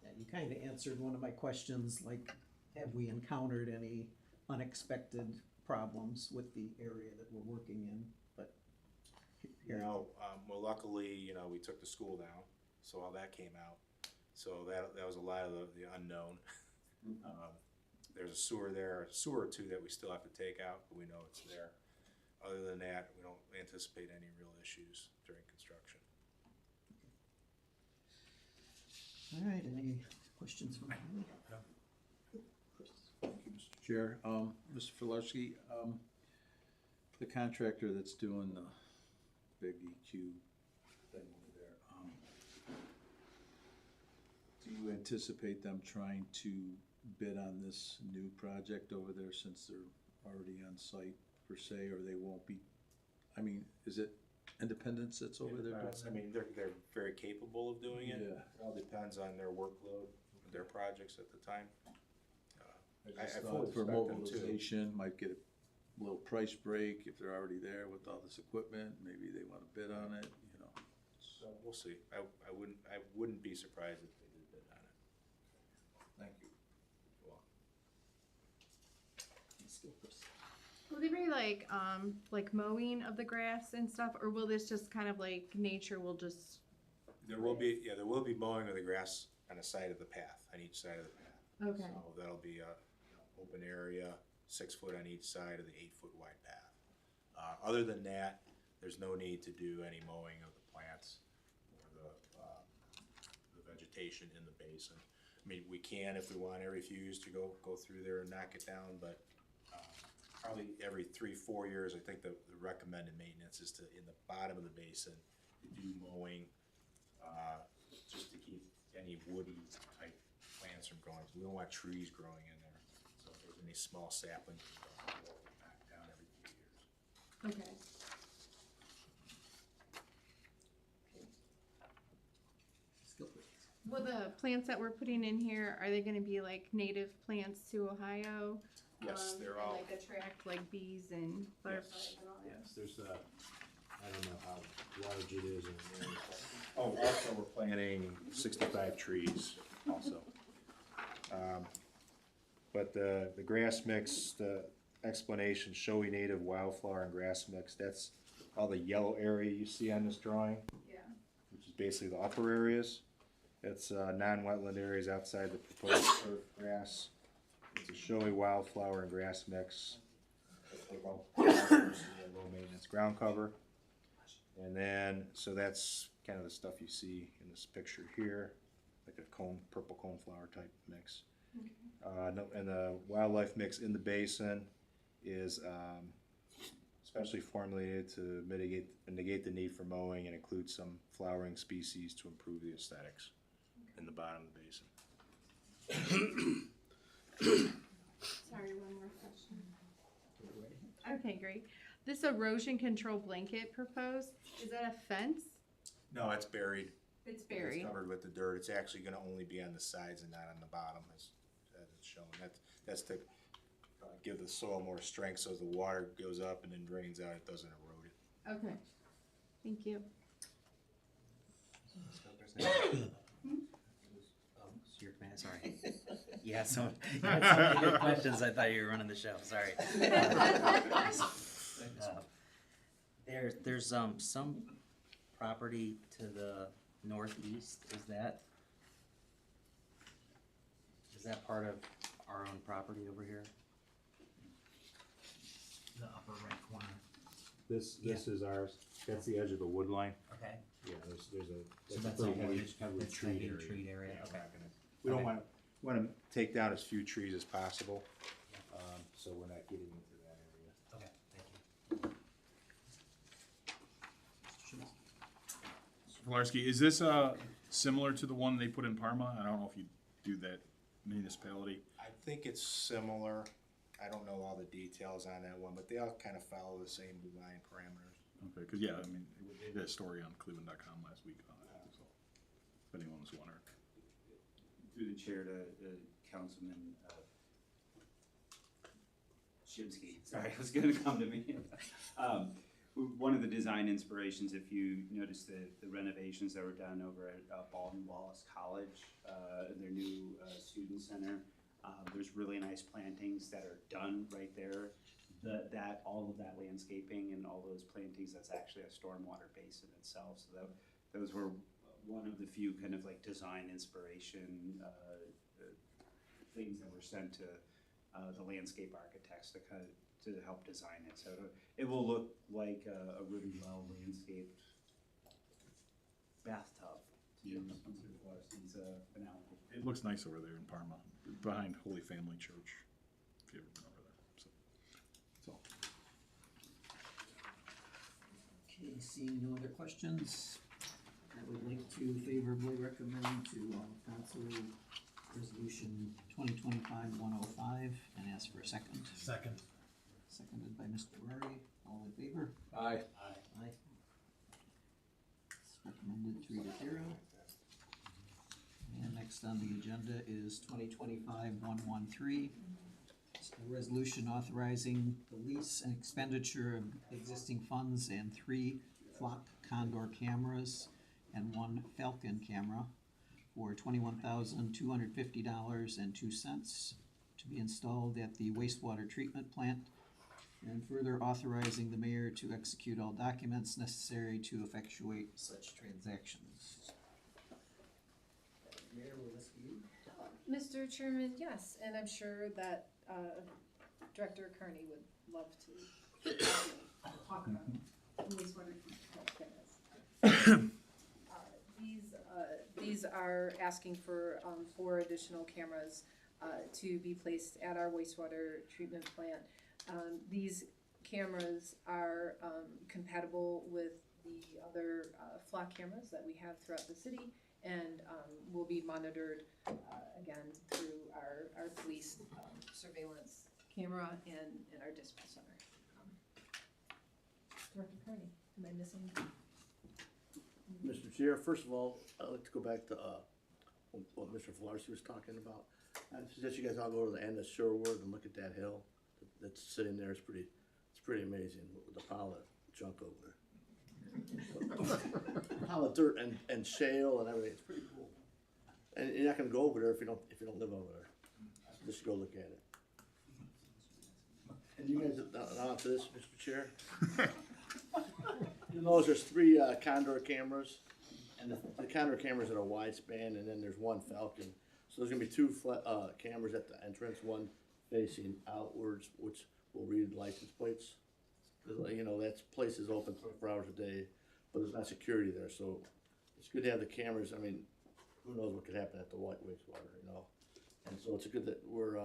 Yeah, you kind of answered one of my questions, like, have we encountered any unexpected problems with the area that we're working in? But Well, luckily, we took the school down, so all that came out. So that was a lot of the unknown. There's a sewer there, a sewer or two that we still have to take out, but we know it's there. Other than that, we don't anticipate any real issues during construction. all right, any questions from me? Thank you, Mr. Chair. Mr. Filarski, the contractor that's doing the big EQ thing over there, do you anticipate them trying to bid on this new project over there since they're already on site per se, or they won't be? I mean, is it Independence that's over there doing that? I mean, they're very capable of doing it. Yeah. It all depends on their workload, their projects at the time. I just fully thought for expect them to. mobilization, might get a little price break if they're already there with all this equipment, maybe they wanna bid on it, So we'll see. I wouldn't be surprised if they did bid on it. Thank you. You're welcome. Will there be like mowing of the grass and stuff, or will this just kind of like nature will just? There will be mowing of the grass on the side of the path, on each side of the path. Okay. So that'll be a open area, 6 foot on each side of the 8 foot wide path. Other than that, there's no need to do any mowing of the plants or the vegetation in the basin. I mean, we can if we want every few years to go through there and knock it down, but probably every 3-4 years, I think the recommended maintenance is to, in the bottom of the basin, to do mowing, just to keep any woody type plants from growing. We don't want trees growing in there. So if there's any small saplings, we'll knock down every few years. Okay. Will the plants that we're putting in here, are they gonna be like native plants to Ohio? Yes, they're and, all. like attract like bees and butterflies and all that? Yes, there's I don't know how large it is. Oh, also we're planting 65 trees also. But the grass mix, the explanation, showy native wildflower and grass mix, that's all the yellow area you see on this drawing, Yeah. which is basically the upper areas. It's non-wetland areas outside the proposed turf grass. It's a showy wildflower and grass mix. Low maintenance ground cover. And then, so that's kind of the stuff you see in this picture here, like a purple coneflower type mix. And the wildlife mix in the basin is specially formulated to negate the need for mowing and include some flowering species to improve the aesthetics in the bottom of the basin. Sorry, one more question. Okay, great. This erosion control blanket proposed, is that a fence? No, it's buried. It's buried. It's covered with the dirt. It's actually gonna only be on the sides and not on the bottom as it's shown. That's to give the soil more strength so as the water goes up and then drains out, it doesn't erode it. Okay, thank you. Your command, sorry. Yeah, so you had so many good questions. I thought you were running the show. Sorry. There's some property to the northeast. Is that part of our own property over here? The upper right corner. This is ours, that's the edge of the wood line. Okay. Yeah, there's So that's a that's pretty all heavy, wooded, heavy that's tree heavy area. treat area, Yeah, okay. we don't Okay. wanna take down as few trees as possible, so we're not getting into that area. Okay, thank you. Mr. Filarski, is this, similar to the one they put in Parma? I don't know if you do that municipality. I think it's similar, I don't know all the details on that one, but they all kind of follow the same design parameters. Okay, cause yeah, I mean, they did a story on cleveland.com last week on that, so, if anyone was wondering. Through the chair to Councilman Shimsky, sorry, it was gonna come to me. One of the design inspirations, if you notice the renovations that were done over at Baldwin Wallace College, their new student center, there's really nice plantings that are done right there. All of that landscaping and all those plantings, that's actually a stormwater basin itself. So those were one of the few kind of like design inspiration things that were sent to the landscape architects to help design it. So it will look like a really well landscaped bathtub to use Florste's analogy. It looks nice over there in Parma, behind Holy Family Church, if you ever been over there, so, that's all. Okay, seeing no other questions, I would like to favorably recommend to council resolution 2025-105 and ask for a second. Second. Seconded by Mr. Murray, all in favor? Aye. Aye. It's recommended 3-0. And next on the agenda is 2025-113. It's a resolution authorizing the lease and expenditure of existing funds and 3 flock condor cameras and 1 falcon camera for $21,250.02 to be installed at the wastewater treatment plant, and further authorizing the mayor to execute all documents necessary to effectuate such transactions. Mayor, will this be you? Mr. Chairman, yes, and I'm sure that Director Kearney would love to talk about wastewater cameras. These are asking for 4 additional cameras to be placed at our wastewater treatment plant. These cameras are compatible with the other flock cameras that we have throughout the city, and will be monitored again through our police surveillance camera and our dispatch center. Director Kearney, am I missing? Mr. Chair, first of all, I'd like to go back to, what Mr. Filarski was talking about. I suggest you guys all go to the end of Shorewood and look at that hill that's sitting there. It's pretty amazing, the pile of junk over there. Pile of dirt and shale and everything, it's pretty cool. And you're not gonna go over there if you don't live over there. Just go look at it. And you guys, on to this, Mr. Chair? You know, there's 3 Condor cameras, and the Condor cameras are a wide span, and then there's 1 Falcon. So there's gonna be 2 cameras at the entrance, one facing outwards, which will read license plates. 'Cause, you know, that place is open 24 hours a day, but there's not security there, so it's good to have the cameras. I mean, who knows what could happen at the wastewater, you know? And so it's good that we're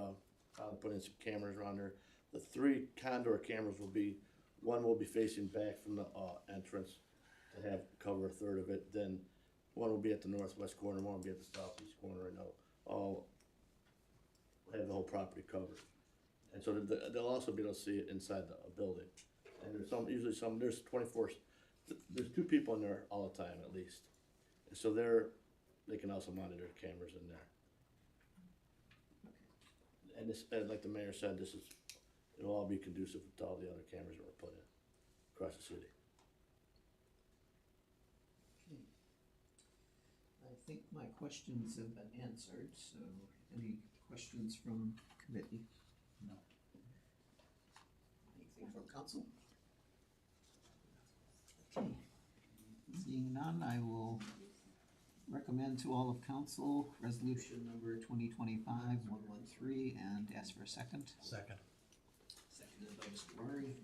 putting some cameras around there. The 3 Condor cameras one will be facing back from the entrance to have cover a third of it. Then one will be at the northwest corner, one will be at the southeast corner, and all have the whole property covered. And so they'll also be able to see it inside the building. And there's there's 24, there's 2 people in there all the time at least. And so they can also monitor the cameras in there. And this, like the mayor said, it'll all be conducive to all the other cameras that were put in across the city. Okay. I think my questions have been answered, so any questions from committee? No. Anything from council? Okay. Seeing none, I will recommend to all of council resolution number 2025-113 and ask for a second. Second. Seconded by Mr. Murray.